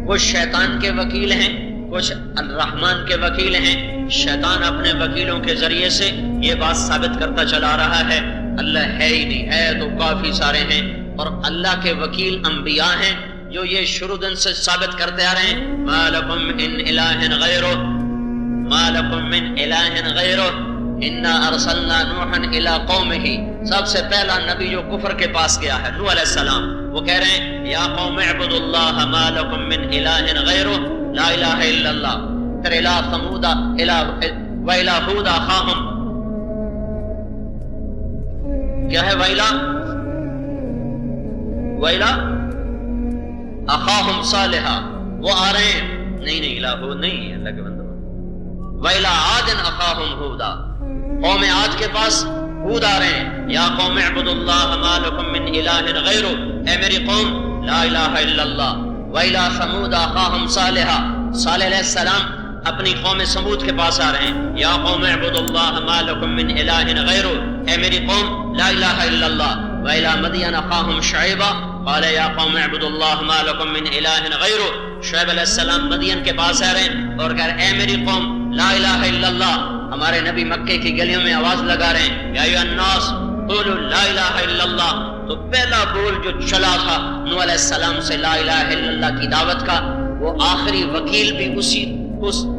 کچھ شیطان کے وکیل ہیں، کچھ الرحمن کے وکیل ہیں۔ شیطان اپنے وکیلوں کے ذریعے سے یہ بات ثابت کرتا چلا رہا ہے اللہ ہے ہی نہیں، ہے تو کافی سارے ہیں، اور اللہ کے وکیل انبیاء ہیں جو یہ شروع دن سے ثابت کرتے آ رہے ہیں ما لکم من الہ غیرہ، ما لکم من الہ غیرہ، انا ارسلنا نوحا الی قومہ۔ سب سے پہلا نبی جو کفر کے پاس گیا ہے نوح علیہ السلام، وہ کہہ رہے ہیں یا قوم اعبدوا اللہ ما لکم من الہ غیرہ لا الہ الا اللہ۔ پھر الہ ثمود وَإِلَىٰ هُودَ أَخَاهُمْ، کیا ہے وَإِلَىٰ أَخَاهُمْ صَالِحًا، وہ آ رہے ہیں، نہیں الہ ہود نہیں ہے اللہ کے بندوں، وَإِلَىٰ عَادٍ أَخَاهُمْ هُودًا، قوم عاد کے پاس ہود آ رہے ہیں یا قوم اعبدوا اللہ ما لکم من الہ غیرہ، اے میری قوم لا الہ الا اللہ۔ وَإِلَىٰ ثَمُودَ أَخَاهُمْ صَالِحًا، صالح علیہ السلام اپنی قوم سمود کے پاس آ رہے ہیں یا قوم اعبدوا اللہ ما لکم من الہ غیرہ، اے میری قوم لا الہ الا اللہ۔ وَإِلَىٰ مَدْيَنَ أَخَاهُمْ شُعَيْبًا قَالَ يَا قَوْمِ اعْبُدُوا اللَّهَ مَا لَكُم مِّنْ إِلَٰهٍ غَيْرُهُ، شعیب علیہ السلام مدین کے پاس آ رہے ہیں اور کہہ رہے ہیں اے میری قوم لا الہ الا اللہ۔ ہمارے نبی مکے کی گلیوں میں آواز لگا رہے ہیں یا ایھا الناس قولوا لا الہ الا اللہ، تو پہلا بول جو چلا تھا نوح علیہ السلام سے لا الہ الا اللہ کی دعوت کا، وہ آخری وکیل بھی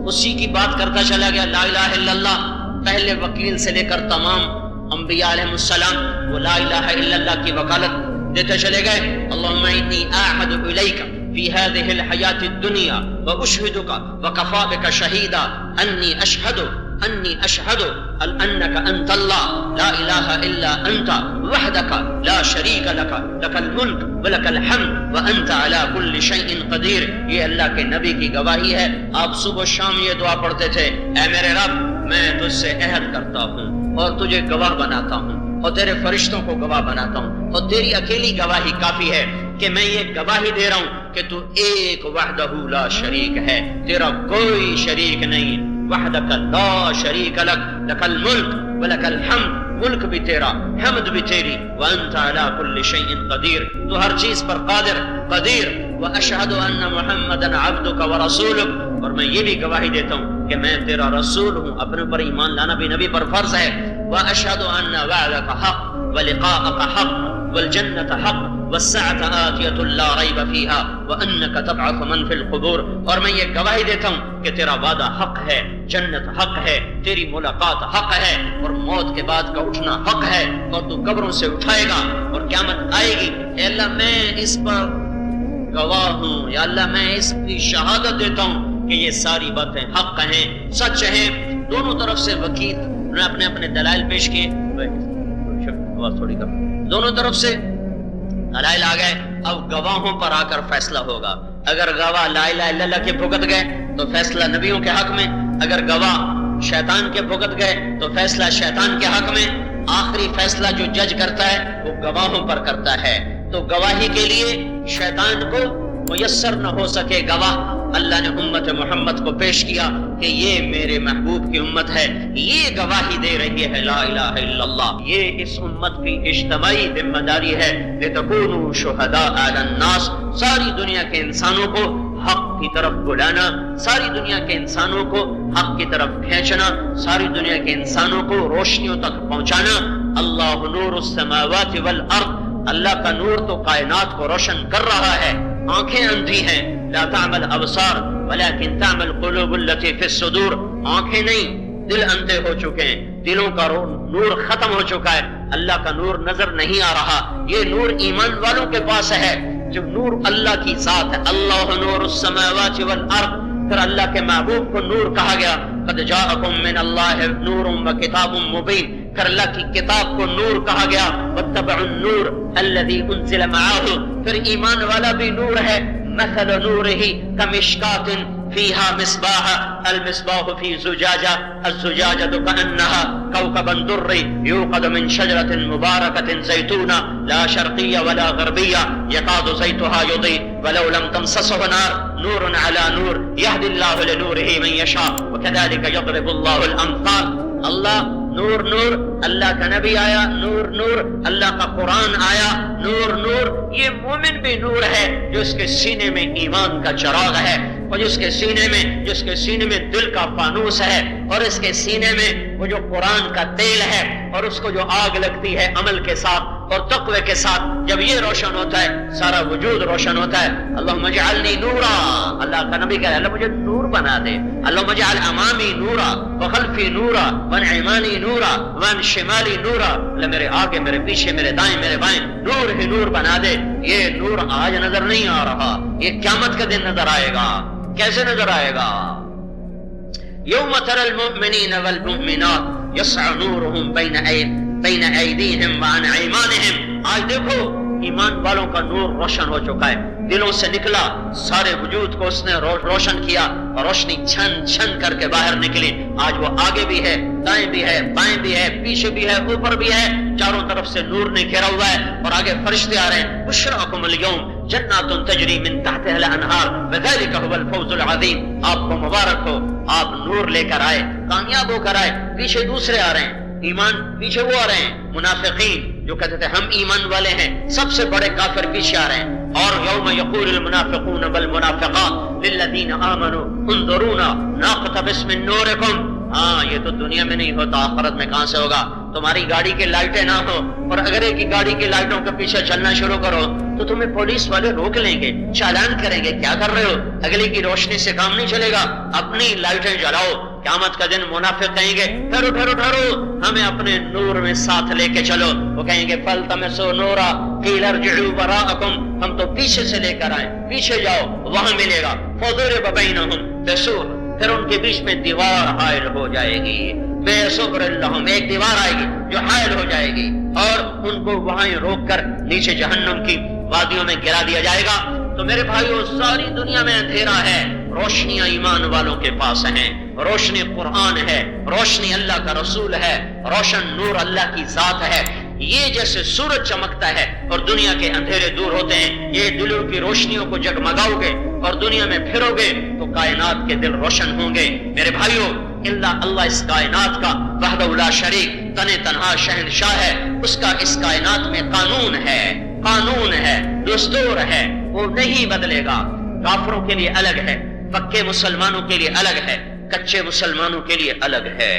اسی کی بات کرتا چلا گیا لا الہ الا اللہ۔ پہلے وکیل سے لے کر تمام انبیاء علیہ السلام وہ لا الہ الا اللہ کی وکالت دیتے چلے گئے۔ اللہم انی اعہد الیک فی هذه الحیاۃ الدنیا واشہدک وکفی بک شہیدا انی اشہد انک انت اللہ لا الہ الا انت وحدک لا شریک لک لک الملک ولک الحمد وانت علی کل شیء قدیر۔ یہ اللہ کے نبی کی گواہی ہے۔ آپ صبح و شام یہ دعا پڑھتے تھے اے میرے رب میں تجھ سے عہد کرتا ہوں اور تجھے گواہ بناتا ہوں اور تیرے فرشتوں کو گواہ بناتا ہوں، اور تیری اکیلی گواہی کافی ہے کہ میں یہ گواہی دے رہا ہوں کہ تو ایک وحدہ لا شریک ہے، تیرا کوئی شریک نہیں، وحدک لا شریک لک لک الملک ولک الحمد، ملک بھی تیرا، حمد بھی تیری، وانت علی کل شیء قدیر، تو ہر چیز پر قادر قدیر۔ واشہد ان محمدا عبدک ورسولک، اور میں یہ بھی گواہی دیتا ہوں کہ میں تیرا رسول ہوں، اپنے پر ایمان لانا بھی نبی پر فرض ہے۔ واشہد ان وعدک حق ولقاءک حق والجنۃ حق والساعة آتیۃ لا ریب فیہا وانک تبعث من فی القبور، اور میں یہ گواہی دیتا ہوں کہ تیرا وعدہ حق ہے، جنت حق ہے، تیری ملاقات حق ہے، اور موت کے بعد کا اٹھنا حق ہے، اور تو قبروں سے اٹھائے گا اور قیامت آئے گی۔ اے اللہ میں اس پر گواہ ہوں، یا اللہ میں اس کی شہادت دیتا ہوں کہ یہ ساری باتیں حق ہیں، سچ ہیں۔ دونوں طرف سے وکیل نے اپنے اپنے دلائل پیش کیے، دونوں طرف سے دلائل آ گئے، اب گواہوں پر آ کر فیصلہ ہوگا۔ اگر گواہ لا الہ الا اللہ کے بھگت گئے تو فیصلہ نبیوں کے حق میں، اگر گواہ شیطان کے بھگت گئے تو فیصلہ شیطان کے حق میں۔ آخری فیصلہ جو جج کرتا ہے وہ گواہوں پر کرتا ہے، تو گواہی کے لیے شیطان کو میسر نہ ہو سکے گواہ، اللہ نے امت محمد کو پیش کیا کہ یہ میرے محبوب کی امت ہے، یہ گواہی دے رہی ہے لا الہ الا اللہ۔ یہ اس امت کی اجتماعی ذمہ داری ہے، لتکونوا شہداء علی الناس، ساری دنیا کے انسانوں کو حق کی طرف بلانا، ساری دنیا کے انسانوں کو حق کی طرف کھینچنا، ساری دنیا کے انسانوں کو روشنیوں تک پہنچانا۔ اللہ نور السماوات والارض، اللہ کا نور تو کائنات کو روشن کر رہا ہے۔ آنکھیں اندھی ہیں، لا تعمل ابصار ولكن تعمل قلوب التي في الصدور، آنکھیں نہیں دل اندھے ہو چکے ہیں، دلوں کا نور ختم ہو چکا ہے، اللہ کا نور نظر نہیں آ رہا۔ یہ نور ایمان والوں کے پاس ہے، جو نور اللہ کی ذات ہے۔ اللہ نور السماوات والارض، پھر اللہ کے محبوب کو نور کہا گیا، قد جاءکم من اللہ نور وکتاب مبین، پھر اللہ کی کتاب کو نور کہا گیا، واتبعوا النور الذی انزل معہ، پھر ایمان والا بھی نور ہے، مثل نورہ کمشکاۃ فيها مصباح المصباح في زجاجة الزجاجة كأنها كوكب دري يوقد من شجرة مباركة زيتونة لا شرقية ولا غربية يكاد زيتها يضيء ولو لم تمسسه نار نور على نور يهدي الله لنوره من يشاء وكذلك يضرب الله الأمثال. اللہ نور نور، اللہ کا نبی آیا نور نور، اللہ کا قرآن آیا نور نور. یہ مومن بھی نور ہے جو اس کے سینے میں ایمان کا چراغ ہے، اور جس کے سینے میں دل کا فانوس ہے، اور اس کے سینے میں وہ جو قرآن کا تیل ہے، اور اس کو جو آگ لگتی ہے عمل کے ساتھ اور تقوی کے ساتھ، جب یہ روشن ہوتا ہے سارا وجود روشن ہوتا ہے. اللہم اجعلنی نورا، اللہ کا نبی کہہ رہا ہے اللہ مجھے نور بنا دے. اللہم اجعل امامی نورا وخلفی نورا وعن ایمانی نورا وعن شمالی نورا، اللہ میرے آگے میرے پیچھے میرے دائیں میرے بائیں نور ہی نور بنا دے. یہ نور آج نظر نہیں آ رہا، یہ قیامت کا دن نظر آئے گا. کیسے نظر آئے گا؟ یوم تری المؤمنین والمؤمنات یسعى نورهم بین ایدیہم وعن ایمانہم. آج دیکھو ایمان والوں کا نور روشن ہو چکا ہے، دلوں سے نکلا، سارے وجود کو اس نے روشن کیا، اور روشنی چھن چھن کر کے باہر نکلی. آج وہ آگے بھی ہے، دائیں بھی ہے، بائیں بھی ہے، پیچھے بھی ہے، اوپر بھی ہے، چاروں طرف سے نور نے گھیرا ہوا ہے. اور آگے فرشتے آ رہے ہیں، بشراکم الیوم جنات تجری من تحتها الانہار وذلک هو الفوز العظیم. آپ کو مبارک ہو، آپ نور لے کر آئے، کامیاب ہو کر آئے. پیچھے دوسرے آ رہے ہیں، ایمان پیچھے وہ آ رہے ہیں منافقین جو کہتے تھے ہم ایمان والے ہیں، سب سے بڑے کافر پیچھے آ رہے ہیں. اور یوم یقول المنافقون والمنافقات للذین آمنوا انظرونا نقتبس من نورکم. ہاں یہ تو دنیا میں نہیں ہوتا، آخرت میں کہاں سے ہوگا؟ تمہاری گاڑی کی لائٹیں نہ ہو، اور اگر ایک کی گاڑی کی لائٹوں کے پیچھے چلنا شروع کرو تو تمہیں پولیس والے روک لیں گے، چالان کریں گے، کیا کر رہے ہو؟ اگلے کی روشنی سے کام نہیں چلے گا، اپنی لائٹیں جلاؤ. قیامت کا دن منافق کہیں گے ٹھہرو ٹھہرو ٹھہرو، ہمیں اپنے نور میں ساتھ لے کے چلو. وہ کہیں گے فَالْتَمِسُوا نُورًا قِيلَ ارْجِعُوا وَرَاءَكُمْ، ہم تو پیچھے سے لے کر آئے، پیچھے جاؤ وہاں ملے گا. فَضُرِبَ بَيْنَهُمْ بِسُورٍ، پھر ان کے بیچ میں دیوار حائل ہو جائے گی. بے صبر اللہم، ایک دیوار آئے گی جو حائل ہو جائے گی، اور ان کو وہاں روک کر نیچے جہنم کی وادیوں میں گرا دیا جائے گا. تو میرے بھائیو ساری دنیا میں اندھیرا ہے، روشنیاں ایمان والوں کے پاس ہیں، روشنی قرآن ہے، روشنی اللہ کا رسول ہے، روشن نور اللہ کی ذات ہے. یہ جیسے سورج چمکتا ہے اور دنیا کے اندھیرے دور ہوتے ہیں، یہ دلوں کی روشنیوں کو جگمگاؤ گے اور دنیا میں پھرو گے تو کائنات کے دل روشن ہوں گے. میرے بھائیو اللہ اس کائنات کا وحدہ لا شریک تن تنہا شہنشاہ ہے، اس کا اس کائنات میں قانون ہے، دستور ہے، وہ نہیں بدلے گا. کافروں کے لیے الگ ہے، پکے مسلمانوں کے لیے الگ ہے، کچے مسلمانوں کے لیے الگ ہے.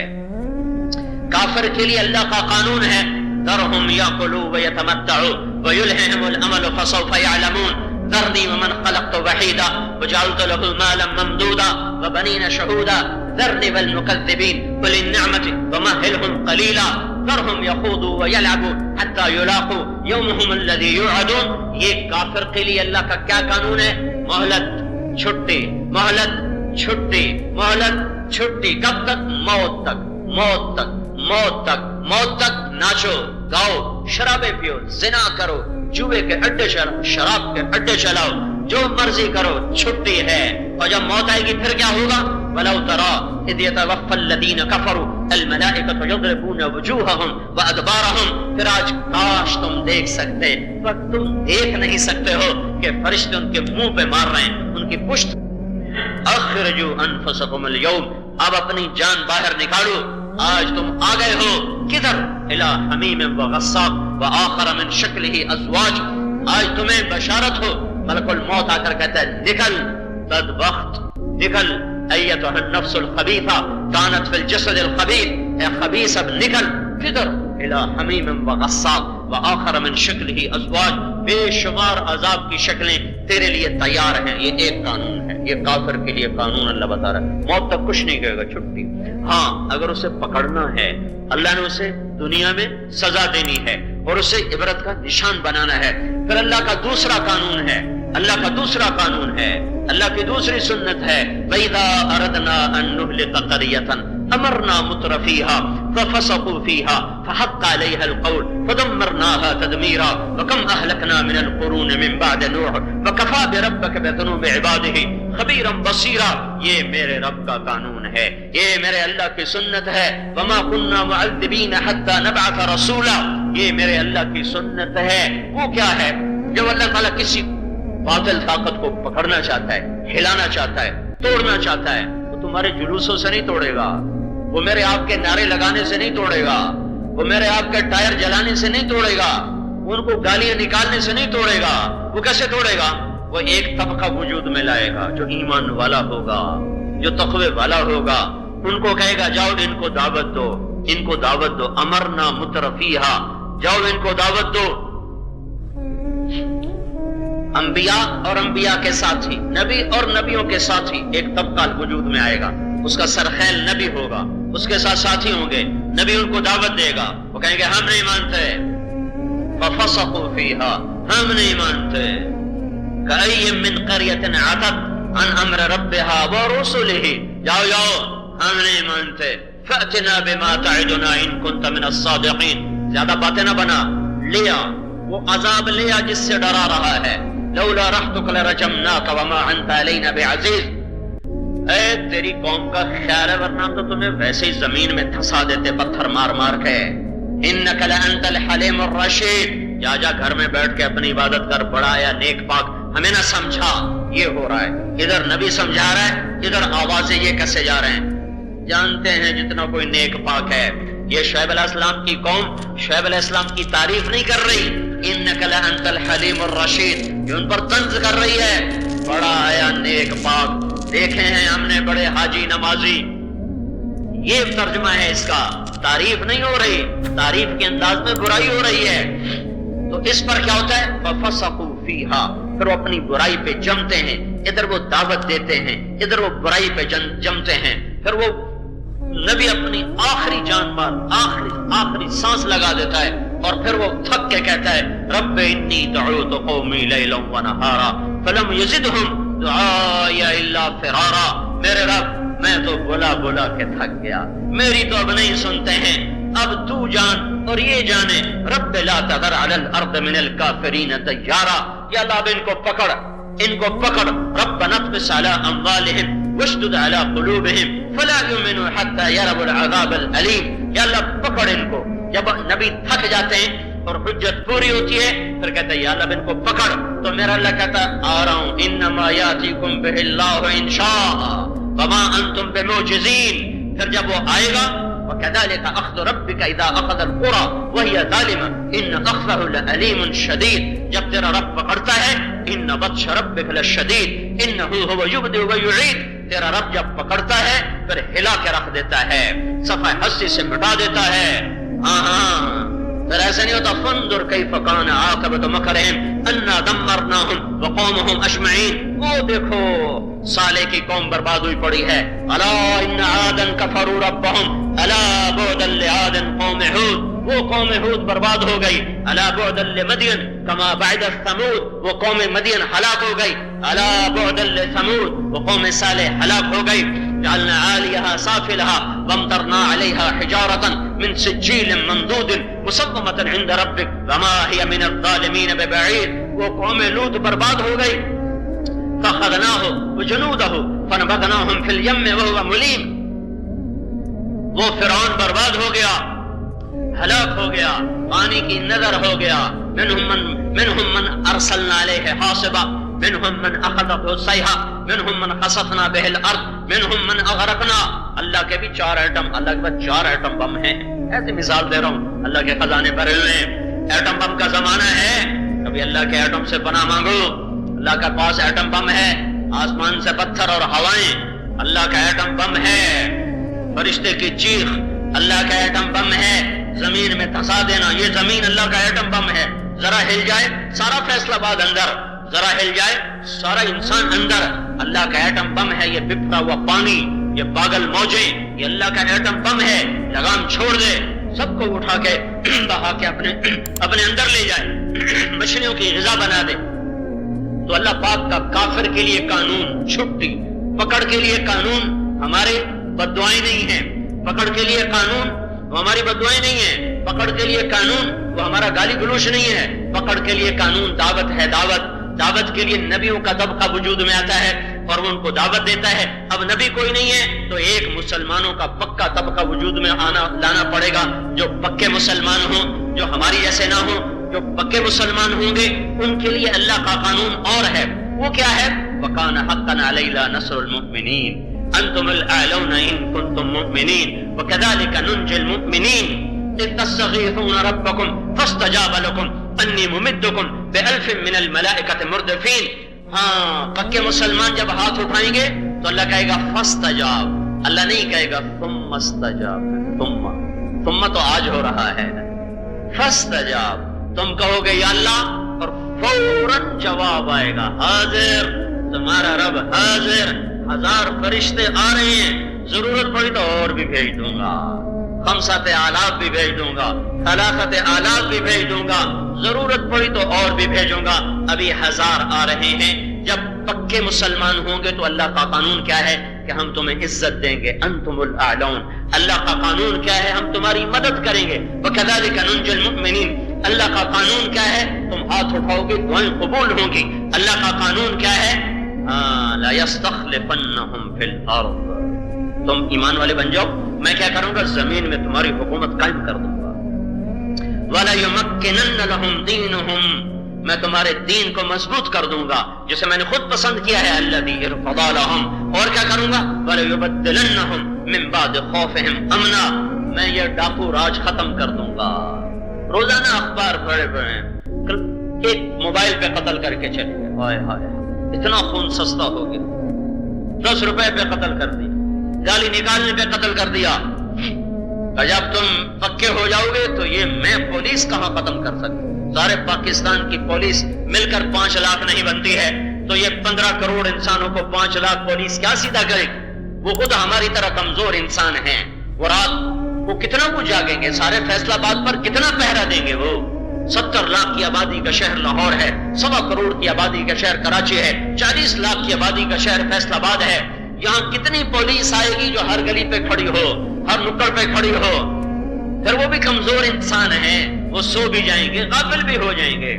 کافر کے لیے اللہ کا قانون ہے ذرهم يأكلوا ويتمتعوا ويلههم الأمل فسوف يعلمون ذرني ومن خلقت وحيدا وجعلت له مالا ممدودا وبنين شهودا ذرني والمكذبين أولي النعمة ومهلهم قليلا ذرهم يخوضوا ويلعبوا حتى يلاقوا يومهم الذي يوعدون. یہ کافر کے لیے اللہ کا کیا قانون ہے؟ مہلت چھٹی، مہلت چھٹی، مہلت چھٹی. کب تک؟ موت تک، موت تک، موت تک، موت تک. ناچو گاؤ، شرابیں پیو، زنا کرو، جوئے کے اڈے چلاؤ، شراب کے اڈے چلاؤ، جو مرضی کرو، چھٹی ہے. اور جب موت آئے گی پھر کیا ہوگا؟ وَلَوْ تَرَىٰ إِذْ يَتَوَفَّى الَّذِينَ كَفَرُوا الْمَلَائِكَةُ يَضْرِبُونَ وُجُوهَهُمْ وَأَدْبَارَهُمْ. پھر آج کاش تم دیکھ سکتے، پر تم دیکھ نہیں سکتے ہو کہ فرشتے ان کے منہ پہ مار رہے ہیں، ان کی پشت. اخرجوا انفسکم اليوم، اب اپنی جان باہر نکالو. آج تم آ گئے ہو کدھر؟ الى حمیم وغساق وآخر من شکلہ ازواج. آج تمہیں بشارت ہو، ملک الموت آ کر کہتا ہے نکل بدبخت، نکل ایتھا النفس الخبیثہ کانت فی الجسد الخبیث. اے خبیث اب نکل. کدھر؟ الى حمیم وغساق وآخر من شکلہ ازواج. بے شمار عذاب کی شکلیں تیرے لیے تیار ہیں. یہ ایک قانون ہے، یہ کافر کے لیے قانون اللہ بتا رہا ہے. موت تک کچھ نہیں کہے گا، چھٹی. ہاں اگر اسے پکڑنا ہے، اللہ نے اسے دنیا میں سزا دینی ہے اور اسے عبرت کا نشان بنانا ہے. پھر اللہ کا دوسرا قانون ہے، اللہ کا دوسرا قانون ہے، اللہ کی دوسری سنت ہے وَإِذَا أَرَدْنَا أَن نُهْلِكَ قَرْيَةً أَمَرْنَا مُتْرَفِيهَا فَفَسَقُوا فِيهَا فَحَقَّ عَلَيْهَا الْقَوْلُ فَدَمَّرْنَاهَا تَدْمِيرًا وَكَمْ أَهْلَكْنَا مِنَ الْقُرُونِ مِنْ بَعْدِ نُوحٍ وَكَفَىٰ بِرَبِّكَ بِذُنُوبِ عِبَادِهِ خبیرا بصیرا، یہ میرے رب کا قانون ہے، یہ میرے اللہ کی سنت ہے۔ وما كنا معذبین حتى نبعث رسولا، یہ میرے اللہ کی سنت ہے۔ وہ کیا ہے؟ جب اللہ تعالیٰ کسی باطل طاقت کو پکڑنا چاہتا ہے، ہلانا چاہتا ہے، توڑنا چاہتا ہے، وہ تمہارے جلوسوں سے نہیں توڑے گا، وہ میرے آپ کے نعرے لگانے سے نہیں توڑے گا، وہ میرے آپ کے ٹائر جلانے سے نہیں توڑے گا، ان کو گالیاں نکالنے سے نہیں توڑے گا۔ وہ کیسے توڑے گا؟ وہ ایک طبقہ وجود میں لائے گا جو ایمان والا ہوگا، جو تقوی والا ہوگا، ان کو کہے گا جاؤ ان کو دعوت دو، ان کو دعوت دو، امرنا مترفیہا، جاؤ ان کو دعوت دو۔ انبیاء اور انبیاء کے ساتھی، نبی اور نبیوں کے ساتھی، ایک طبقہ وجود میں آئے گا، اس کا سرخیل نبی ہوگا، اس کے ساتھ ساتھی ہوں گے، نبی ان کو دعوت دے گا، وہ کہیں گے ہم نہیں مانتے، ففسقوا فیہا، ہم نہیں مانتے، کأی من قریۃ عتت عن امر ربها ورسلہ، جاؤ جاؤ ہم نہیں مانتے، فأتنا بما تعدنا ان کنت من الصادقین، زیادہ باتیں نہ بنا، لیا وہ عذاب لیا جس سے ڈرا رہا ہے، لولا رحتک لرجمناک وما انت علینا بعزیز، اے تیری قوم کا خیال ہے ورنہ تو تمہیں ویسے ہی زمین میں دھسا دیتے پتھر مار مار کے، انک لانت الحلیم الرشید، جا جا گھر میں بیٹھ کے اپنی عبادت کر، بڑا یا نیک پاک، ہمیں نہ سمجھا۔ یہ ہو رہا ہے، ادھر نبی سمجھا رہا ہے، ادھر آوازیں یہ کیسے جا رہے ہیں، جانتے ہیں جتنا کوئی نیک پاک ہے۔ یہ شعیب علیہ السلام کی قوم شعیب علیہ السلام کی تعریف نہیں کر رہی، انک لانت الحلیم الرشید، یہ ان پر طنز کر رہی ہے، بڑا آیا نیک پاک، دیکھے ہیں ہم نے بڑے حاجی نمازی، یہ ترجمہ ہے اس کا، تعریف نہیں ہو رہی، تعریف کے انداز میں برائی ہو رہی ہے۔ تو اس پر کیا ہوتا ہے؟ ففسقوا فیہا، پھر وہ اپنی برائی پہ جمتے ہیں، ادھر وہ دعوت دیتے ہیں، ادھر وہ برائی پہ جمتے ہیں، پھر وہ نبی اپنی آخری جان مار، آخری سانس لگا دیتا ہے، اور پھر وہ تھک کے کہتا ہے رب انی دعوت قومی لیلا ونہارا فلم یزدہم دعائی الا فرارا، میرے رب میں تو بلا بلا کے تھک گیا، میری تو اب نہیں سنتے ہیں، اب تو جان اور یہ جانے، رب لا تذر علی الارض من الکافرین دیارا، یا اللہ اب ان کو پکڑ، ربنا اطمس علی اموالہم واشدد علی قلوبہم فلا یؤمنوا حتی یروا العذاب العلیم، یا اللہ پکڑ ان کو۔ جب نبی تھک جاتے ہیں اور حجت پوری ہوتی ہے پھر کہتا ہے یا اللہ ان کو پکڑ، تو میرا اللہ کہتا ہے آ رہا ہوں، انما یاتیکم بہ اللہ ان شاء وما انتم بمعجزین، پھر جب وہ آئے گا وَكَذَلِكَ أَخْذُ رَبِّكَ إِذَا أَخَذَ الْقُرَى وَهِيَ ظَالِمَةٌ إِنَّ أَخْذَهُ لَأَلِيمٌ شَدِيدٌ، جب تیرا رب پکڑتا ہے إِنَّ بَطْشَ رَبِّكَ لَشَدِيدٌ إِنَّهُ هُوَ يُبْدِئُ وَيُعِيدُ، تیرا رب جب پکڑتا ہے پھر ہلا کے رکھ دیتا ہے، صفحہ ہستی سے مٹا دیتا ہے۔ پھر ایسا نہیں ہوتا فانظر کیف کان عاقبۃ مکرہم انا دمرناہم وقومہم اجمعین، وہ دیکھو صالح کی قوم برباد ہوئی پڑی ہے، الا ان عادا کفروا ربہم الا بعدا لعاد قوم ہود، وہ قوم ہود برباد ہو گئی، الا بعدا لمدین کما بعد ثمود، وہ قوم مدین ہلاک ہو گئی، الا بعدا لثمود، وہ قوم صالح ہلاک ہو گئی، جعلنا عالیہا سافلہا وامطرنا علیہا حجارۃ من سجیل منضود مسومۃ عند ربک وما ہی من الظالمین ببعید، وہ قوم لوط برباد ہو گئی، فاخذناہ وجنودہ فنبذناہم فی الیم وہو ملیم، وہ فرعون برباد ہو گیا، ہلاک ہو گیا، پانی کی نظر ہو گیا، منہم من ارسلنا علیہ حاصبا منہم من اخذته الصیحہ منہم من خسفنا بہ الارض منہم من اغرقنا، اللہ کے بھی 4 ایٹم، اللہ کے پاس 4 ایٹم بم ہیں، ایسی مثال دے رہا ہوں، اللہ کے خزانے بھرے ہوئے ہیں، ایٹم بم کا زمانہ ہے، کبھی اللہ کے ایٹم سے پناہ مانگو، اللہ کا پاس ایٹم بم ہے، آسمان سے پتھر اور ہوائیں اللہ کا ایٹم بم ہے، فرشتے کی چیخ اللہ کا ایٹم بم ہے، زمین میں دھسا دینا یہ زمین اللہ کا ایٹم بم ہے، ذرا ہل جائے سارا فیصلہ باد اندر، ذرا ہل جائے سارا انسان اندر، اللہ کا ایٹم بم ہے، یہ بپتا ہوا پانی، یہ پاگل موجیں، یہ اللہ کا ایٹم بم ہے، لگام چھوڑ دے، سب کو اٹھا کے بہا کے اپنے اندر لے جائے، مچھلیوں کی غذا بنا دے۔ تو اللہ پاک کا کافر کے لیے قانون چھٹی، پکڑ کے لیے قانون ہمارے بددعائیں نہیں ہیں، پکڑ کے لیے قانون وہ ہماری بددعائیں نہیں ہیں، پکڑ کے لیے قانون وہ ہمارا گالی گلوچ نہیں ہے، پکڑ کے لیے قانون دعوت ہے، دعوت کے لیے نبیوں کا طبقہ وجود میں آتا ہے، اور وہ ان کو دعوت دیتا ہے. اب نبی کوئی نہیں ہے تو ایک مسلمانوں کا پکا طبقہ وجود میں لانا پڑے گا جو پکے مسلمان ہوں, جو ہماری جیسے نہ ہوں. جو پکے مسلمان ہوں گے ان کے لیے اللہ کا قانون اور ہے. وہ کیا ہے؟ وَكَانَ حَقًّا عَلَيْنَا نَصْرُ الْمُؤْمِنِينَ أَنْتُمُ الْأَعْلَوْنَ إِن كُنتُم مُؤْمِنِينَ وَكَذَلِكَ نُنْجِي الْمُؤْمِنِينَ إِذْ تَسْتَغِيثُونَ رَبَّكُمْ فَاسْتَجَابَ لَكُمْ أَنِّي مُمِدُّكُمْ بِأَلْفٍ مِّنَ الْمَلَائِكَةِ مُرْدِفِينَ. ہاں, پکے مسلمان جب ہاتھ اٹھائیں گے تو اللہ کہے گا فاستجاب. اللہ نہیں کہے گا ثم استجاب. ثم تو آج ہو رہا ہے. فاستجاب تم کہو گے یا اللہ اور فوراً جواب آئے گا حاضر, تمہارا رب حاضر, 1000 فرشتے آ رہے ہیں, ضرورت پڑی تو اور بھی بھیج دوں گا, 5 آلاف بھی بھیج دوں گا, 3 آلاف بھی بھیج دوں گا, ضرورت پڑی تو اور بھی بھیجوں گا. ابھی 1000 آ رہے ہیں. جب پکے مسلمان ہوں گے تو اللہ کا قانون کیا ہے کہ ہم تمہیں عزت دیں گے. انتم الاعلون. اللہ کا قانون کیا ہے؟ ہم تمہاری مدد کریں گے. وَكَذَلِكَ نُنْجِي الْمُؤْمِنِينَ. اللہ کا قانون کیا ہے؟ تم ہاتھ اٹھاؤ گے دعائیں قبول ہوں گی. اللہ کا قانون کیا ہے؟ لَا يَسْتَخْلِفَنَّهُمْ فِي الْأَرْضِ. تم ایمان والے بن جاؤ, میں کیا کروں گا؟ زمین میں تمہاری حکومت قائم کر دوں گا. وَلَا يُمَكِّنَنَّ لَهُمْ دِينُهُمْ. میں تمہارے دین کو مضبوط کر دوں گا جسے میں نے خود پسند کیا ہے. الَّذِي ارْتَضَىٰ لَهُمْ. اور کیا کروں گا؟ وَلَا يُبَدِّلَنَّهُمْ مِن بَعْدِ خَوْفِهِمْ أَمْنًا. میں یہ ڈاکو راج ختم کر دوں گا. روزانہ اخبار پڑھے ہیں, ایک موبائل پہ قتل کر کے چلے گئے. ہائے ہائے, اتنا خون سستا ہو گیا. 10 روپے پہ قتل کر دیا, گالی نکالنے پہ قتل کر دیا. اور جب تم پکے ہو جاؤ گے تو یہ میں پولیس کہاں ختم کر سکتی؟ سارے پاکستان کی پولیس مل کر 5 لاکھ نہیں بنتی ہے تو یہ 15 کروڑ انسانوں کو 5 لاکھ پولیس کیا سیدھا کرے؟ وہ خود ہماری طرح کمزور انسان ہیں. وہ رات وہ کتنا کچھ جاگیں گے؟ سارے فیصلہ آباد پر کتنا پہرا دیں گے؟ وہ 70 لاکھ کی آبادی کا شہر لاہور ہے, 1.25 کروڑ کی آبادی کا شہر کراچی ہے, 40 لاکھ کی آبادی کا شہر فیصلہ آباد ہے. یہاں کتنی پولیس آئے گی جو ہر گلی پہ کھڑی ہو, ہر نکڑ پہ کھڑی ہو؟ پھر وہ بھی کمزور انسان ہیں, وہ سو بھی جائیں گے, غافل بھی ہو جائیں گے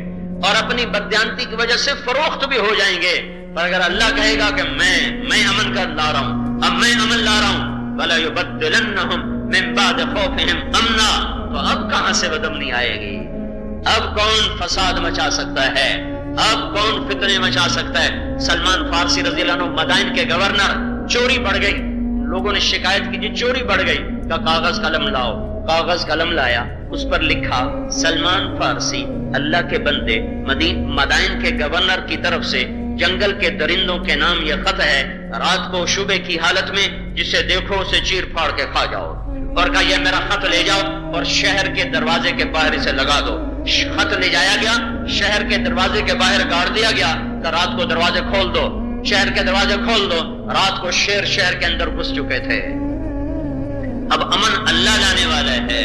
اور اپنی بددیانتی کی وجہ سے فروخت بھی ہو جائیں گے. پر اگر اللہ کہے گا کہ میں امن کر لا رہا ہوں, اب میں امن لا رہا ہوں, وَلَا يُبَدِّلَنَّهُمْ مِن بَعْدِ خَوْفِهِمْ أَمْنًا. تو اب کہاں سے بدامنی آئے گی؟ اب کون فساد مچا سکتا ہے؟ اب کون فتنے مچا سکتا ہے؟ سلمان فارسی رضی اللہ عنہ مدائن کے گورنر, چوری بڑھ گئی, لوگوں نے شکایت کی جی چوری بڑھ گئی, کہ کاغذ قلم لاؤ. کاغذ قلم لایا, اس پر لکھا سلمان فارسی اللہ کے بندے مدائن کے گورنر کی طرف سے جنگل کے درندوں کے نام یہ خط ہے, رات کو شبے کی حالت میں جسے دیکھو اسے چیر پھاڑ کے کھا جاؤ. اور کہا یہ میرا خط لے جاؤ اور شہر کے دروازے کے باہر اسے لگا دو. خط لے جایا گیا, شہر کے دروازے کے باہر گاڑ دیا گیا کہ رات کو دروازے کھول دو, شہر کے دروازے کھول دو. رات کو شیر شہر کے اندر گھس چکے تھے. اب امن اللہ لانے والا ہے.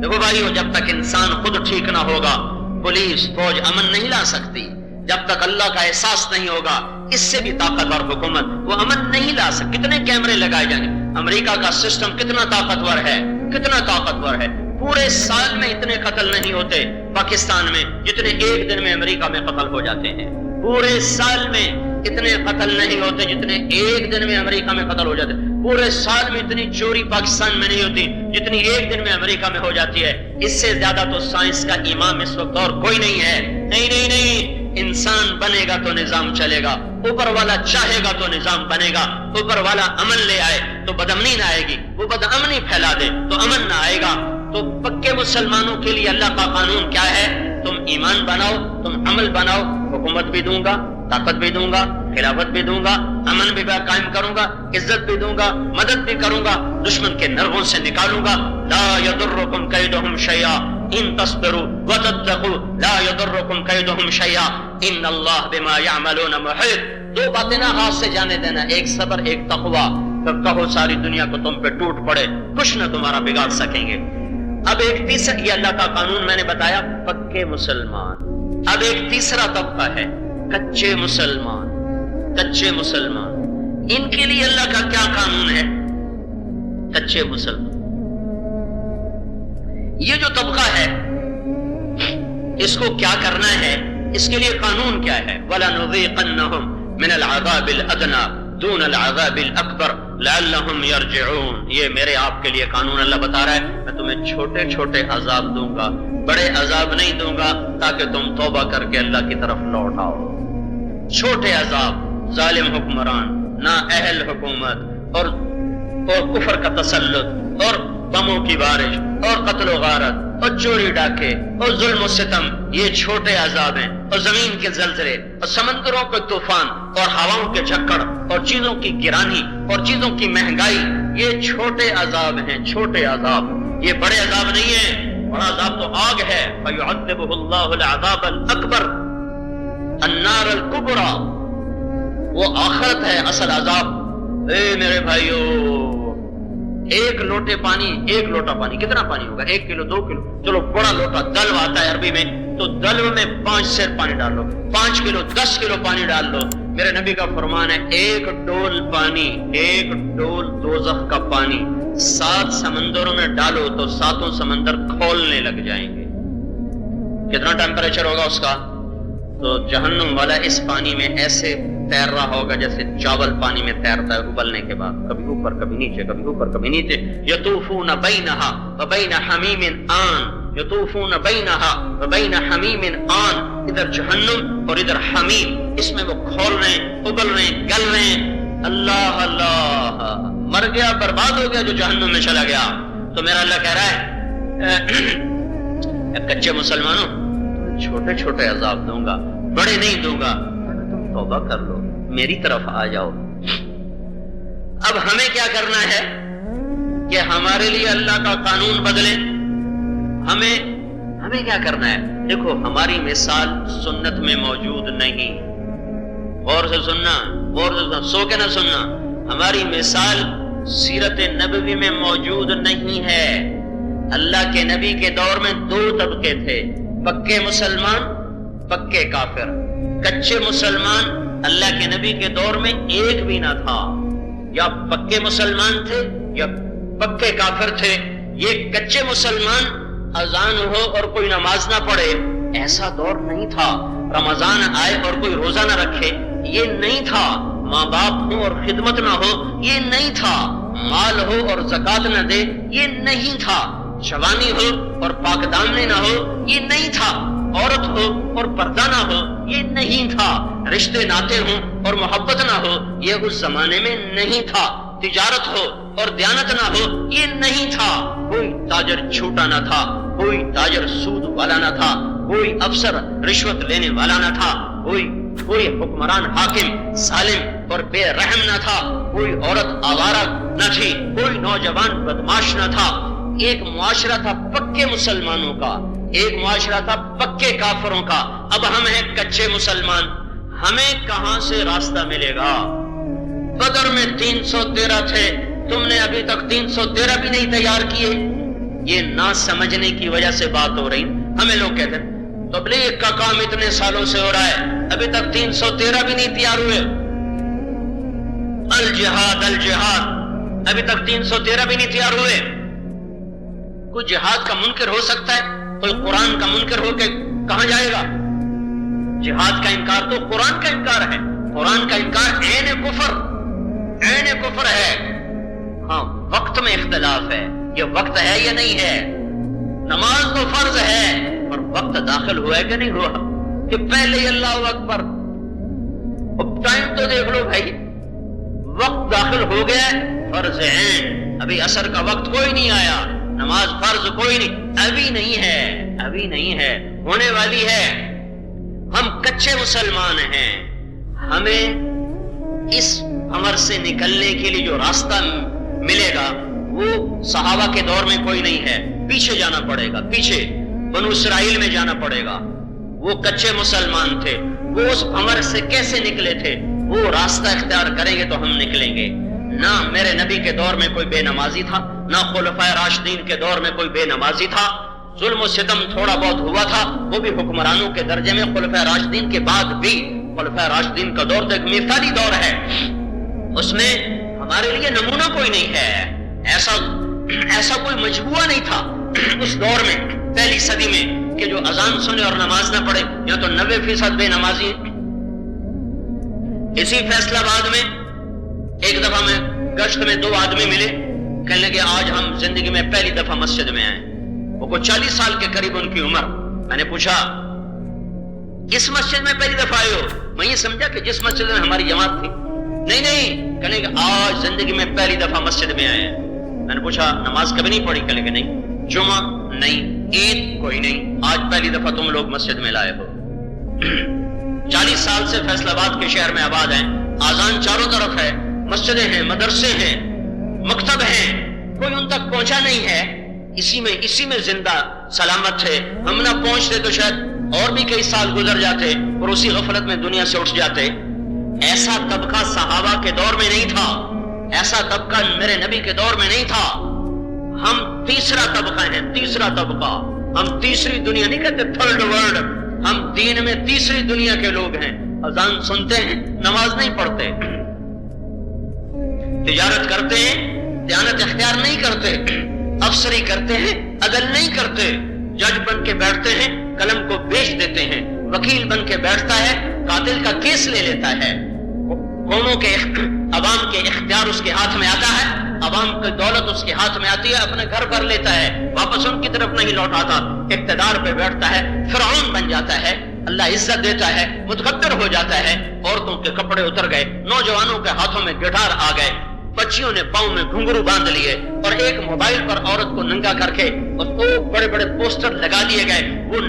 دیکھو بھائیو, جب تک انسان خود ٹھیک نہ ہوگا پولیس فوج امن نہیں لا سکتی. جب تک اللہ کا احساس نہیں ہوگا اس سے بھی طاقتور حکومت وہ امن نہیں لا سکتی. کتنے کیمرے لگائے جائیں گے؟ امریکہ کا سسٹم کتنا طاقتور ہے, کتنا طاقتور ہے. پورے سال میں اتنے قتل نہیں ہوتے پاکستان میں جتنے ایک دن میں امریکہ میں قتل ہو جاتے ہیں. پورے سال میں اتنے قتل نہیں ہوتے جتنے ایک دن میں امریکہ میں قتل ہو جاتے ہیں. پورے سال میں اتنی چوری پاکستان میں نہیں ہوتی جتنی ایک دن میں امریکہ میں ہو جاتی ہے. اس سے زیادہ تو سائنس کا امام اس وقت اور کوئی نہیں ہے. نہیں نہیں نہیں, انسان بنے گا تو نظام چلے گا, اوپر والا چاہے گا تو نظام بنے گا. اوپر والا امن لے آئے تو بدامنی نہ آئے گی, وہ بدامنی پھیلا دے تو امن نہ آئے گا. تو پکے مسلمانوں کے لیے اللہ کا قانون کیا ہے؟ تم ایمان بناؤ, تم عمل بناؤ, حکومت بھی دوں گا, طاقت بھی دوں گا, خلافت بھی دوں گا, امن بھی قائم کروں گا, عزت بھی دوں گا, مدد بھی کروں گا, دشمن کے نرغوں سے نکالوں گا. لا يضركم كيدهم شيئا ان تصبروا وتتقوا لا يضركم كيدهم شيئا ان الله بما يعملون محيط. 2 باتیں نہ ہاتھ سے جانے دینا, ایک صبر, ایک تقوی. تو کہو ساری دنیا کو تم پہ ٹوٹ پڑے, کچھ نہ تمہارا بگاڑ سکیں گے. اب ایک تیسرا, یہ اللہ کا قانون میں نے بتایا, پکے مسلمان. اب ایک تیسرا طبقہ ہے کچے مسلمان. کچے مسلمان, ان کے لیے اللہ کا کیا قانون ہے؟ کچے مسلمان, یہ جو طبقہ ہے اس کو کیا کرنا ہے, اس کے لیے قانون کیا ہے؟ وَلَنُذِيقَنَّهُمْ من العذاب الادنى دون العذاب الاکبر لعلهم یرجعون. یہ میرے آپ کے لیے قانون اللہ بتا رہا ہے، میں تمہیں چھوٹے چھوٹے عذاب دوں گا، بڑے عذاب نہیں دوں گا، تاکہ تم توبہ کر کے اللہ کی طرف لوٹ آؤ. چھوٹے عذاب، ظالم حکمران، نا اہل حکومت اور کفر کا تسلط اور بموں کی بارش اور قتل و غارت اور چوری ڈاکے اور ظلم و ستم، یہ چھوٹے عذاب ہیں. اور زمین کے زلزلے اور سمندروں کے طوفان اور ہواؤں کے جھکڑ اور چیزوں کی گرانی اور چیزوں کی مہنگائی، یہ چھوٹے عذاب ہیں، چھوٹے عذاب. یہ بڑے عذاب نہیں ہیں. بڑا عذاب تو آگ ہے. فَيُعَذِّبُهُ اللَّهُ الْعَذَابَ الْأَكْبَرَ النَّارَ الْكُبْرَى. وہ آخرت ہے اصل عذاب. اے میرے بھائیو، ایک لوٹے پانی، ایک لوٹا پانی کتنا پانی ہوگا؟ 1 کلو 2 کلو، چلو بڑا لوٹا دلو آتا ہے عربی میں، تو دلو میں 5 سیر پانی ڈال لو، 5 کلو 10 کلو پانی ڈال لو. میرے نبی کا فرمان ہے ایک ڈول پانی، ایک ڈول دوزخ کا پانی 7 سمندروں میں ڈالو تو 7 سمندر کھولنے لگ جائیں گے. کتنا ٹیمپریچر ہوگا اس کا؟ تو جہنم والا اس پانی میں ایسے تیر رہا ہوگا جیسے چاول پانی میں تیرتا ہے ابلنے کے بعد، کبھی اوپر کبھی نیچے، کبھی اوپر کبھی نیچے. یطوفون بینہا وبین حمیم آن، یطوفون بینہا وبین حمیم آن. ادھر جہنم اور ادھر حمیم، اس میں وہ کھول رہے ہیں، ابل رہے ہیں، گل رہے ہیں. اللہ اللہ، مر گیا، برباد ہو گیا جو جہنم میں چلا گیا. تو میرا اللہ کہہ رہا ہے کچے مسلمانوں، چھوٹے چھوٹے عذاب دوں گا، بڑے نہیں دوں گا. تم توبہ کر لو، میری طرف آ جاؤ. اب ہمیں کیا کرنا ہے کہ ہمارے لیے اللہ کا قانون بدلے. ہمیں کیا کرنا ہے؟ دیکھو، ہماری مثال سنت میں موجود نہیں. غور سے سننا، غور سے سننا، سو کے نہ سننا. ہماری مثال سیرت نبوی میں موجود نہیں ہے. اللہ کے نبی کے دور میں 2 طبقے تھے، پکے مسلمان، پکے کافر. کچے مسلمان اللہ کے نبی کے دور میں ایک بھی نہ تھا. یا پکے مسلمان تھے یا پکے کافر تھے. یہ کچے مسلمان اذان ہو اور کوئی نماز نہ پڑھے، ایسا دور نہیں تھا. رمضان آئے اور کوئی روزہ نہ رکھے، یہ نہیں تھا. ماں باپ ہو اور خدمت نہ ہو، یہ نہیں تھا. مال ہو اور زکات نہ دے، یہ نہیں تھا. جوانی ہو اور پاک دامنی نہ ہو، یہ نہیں تھا. عورت ہو اور پردہ نہ ہو، یہ نہیں تھا. رشتے ناتے ہوں اور محبت نہ ہو، یہ اس زمانے میں نہیں تھا. تجارت ہو اور دیانت نہ ہو، یہ نہیں تھا. کوئی تاجر جھوٹا نہ تھا، کوئی تاجر سود والا نہ تھا، کوئی افسر رشوت لینے والا نہ تھا، کوئی حکمران حاکم ظالم اور بے رحم نہ تھا، کوئی عورت آوارہ نہ تھی، کوئی نوجوان بدماش نہ تھا. ایک معاشرہ تھا پکے مسلمانوں کا، ایک معاشرہ تھا پکے کافروں کا. اب ہم ہیں کچے مسلمان. ہمیں کہاں سے راستہ ملے گا؟ بدر میں 313 تھے، تم نے ابھی تک 313 بھی نہیں تیار کیے. یہ نہ سمجھنے کی وجہ سے بات ہو رہی. ہمیں لوگ کہتے ہیں تبلیغ کا کام اتنے سالوں سے ہو رہا ہے، ابھی تک 313 بھی نہیں تیار ہوئے. الجہاد الجہاد، ابھی تک 313 بھی نہیں تیار ہوئے. کوئی جہاد کا منکر ہو سکتا ہے؟ کوئی قرآن کا منکر ہو کے کہاں جائے گا؟ جہاد کا انکار تو قرآن کا انکار ہے. قرآن کا انکار عین کفر ہے. ہاں، وقت میں اختلاف ہے. یہ وقت ہے یا نہیں ہے؟ نماز تو فرض ہے، اور وقت داخل ہوا ہے کہ نہیں ہوا؟ کہ پہلے ہی اللہ اکبر. اب ٹائم تو دیکھ لو بھائی، وقت داخل ہو گیا ہے. فرض عین، ابھی عصر کا وقت کوئی نہیں آیا. نماز فرض کوئی نہیں، ابھی نہیں ہے، ہونے والی ہے. ہم کچے مسلمان ہیں. ہمیں اس عمر سے نکلنے کے لیے جو راستہ ملے گا وہ صحابہ کے دور میں کوئی نہیں ہے. پیچھے جانا پڑے گا، پیچھے بنو اسرائیل میں جانا پڑے گا. وہ کچے مسلمان تھے، وہ اس عمر سے کیسے نکلے تھے؟ وہ راستہ اختیار کریں گے تو ہم نکلیں گے. نہ میرے نبی کے دور میں کوئی بے نمازی تھا، نہ خلفائے راشدین کے دور میں کوئی بے نمازی تھا. ظلم و ستم تھوڑا بہت ہوا تھا، وہ بھی حکمرانوں کے درجے میں. خلفائے راشدین کے بعد بھی خلفائے راشدین کا دور تو ایک مثالی دور ہے، اس میں ہمارے لیے نمونہ کوئی نہیں ہے. ایسا کوئی مجموعہ نہیں تھا اس دور میں، پہلی صدی میں، کہ جو اذان سنے اور نماز نہ پڑھے. یا تو 90% بے نمازی اسی فیصلہ آباد میں ایک دفعہ میں گشت میں 2 آدمی ملے، کہنے لگے آج ہم زندگی میں پہلی دفعہ مسجد میں آئے۔ وہ کو 40 سال کے قریب ان کی عمر۔ میں نے پوچھا اس مسجد میں پہلی دفعہ آئے ہو؟ میں یہ سمجھا کہ جس مسجد میں ہماری جماعت تھی۔ نہیں، کہنے کہ آج زندگی میں پہلی دفعہ مسجد میں آئے ہیں۔ میں نے پوچھا نماز کبھی نہیں پڑھی؟ کہنے کہ نہیں، جمعہ نہیں، عید کوئی نہیں، آج پہلی دفعہ تم لوگ مسجد میں لائے ہو۔ 40 سال سے فیصل آباد کے شہر میں آباد ہیں، آذان چاروں طرف ہے، مسجدیں ہیں، مدرسے ہیں، مکتب ہیں، کوئی ان تک پہنچا نہیں ہے۔ اسی میں زندہ سلامت ہے۔ ہم نہ پہنچتے تو شاید اور بھی کئی سال گزر جاتے اور اسی غفلت میں دنیا سے اٹھ جاتے۔ ایسا طبقہ صحابہ کے دور میں نہیں تھا، ایسا طبقہ میرے نبی کے دور میں نہیں تھا۔ ہم تیسرا طبقہ ہیں، تیسرا طبقہ۔ ہم تیسری دنیا نہیں کہتے، تھرڈ ورلڈ، ہم دین میں تیسری دنیا کے لوگ ہیں۔ اذان سنتے ہیں، نماز نہیں پڑھتے، تجارت کرتے ہیں، دیانت اختیار نہیں کرتے، افسری کرتے ہیں، عدل نہیں کرتے، جج بن کے بیٹھتے ہیں، قلم کو بیچ دیتے ہیں، وکیل بن کے بیٹھتا ہے، قاتل کا کیس لے لیتا ہے، قوموں کے عوام کے اختیار اس کے ہاتھ میں آتا ہے، عوام کی دولت اس کے ہاتھ میں آتی ہے، اپنے گھر بھر لیتا ہے، واپس ان کی طرف نہیں لوٹاتا، اقتدار پہ بیٹھتا ہے، فرعون بن جاتا ہے، اللہ عزت دیتا ہے، متکبر ہو جاتا ہے، عورتوں کے کپڑے اتر گئے، نوجوانوں کے ہاتھوں میں گٹار آ گئے، بچیوں نے پاؤں میں گھنگرو باندھ لیے، اور ایک موبائل پر عورت کو ننگا کر کے اور 2 بڑے بڑے پوسٹر لگا دیے گئے، وہ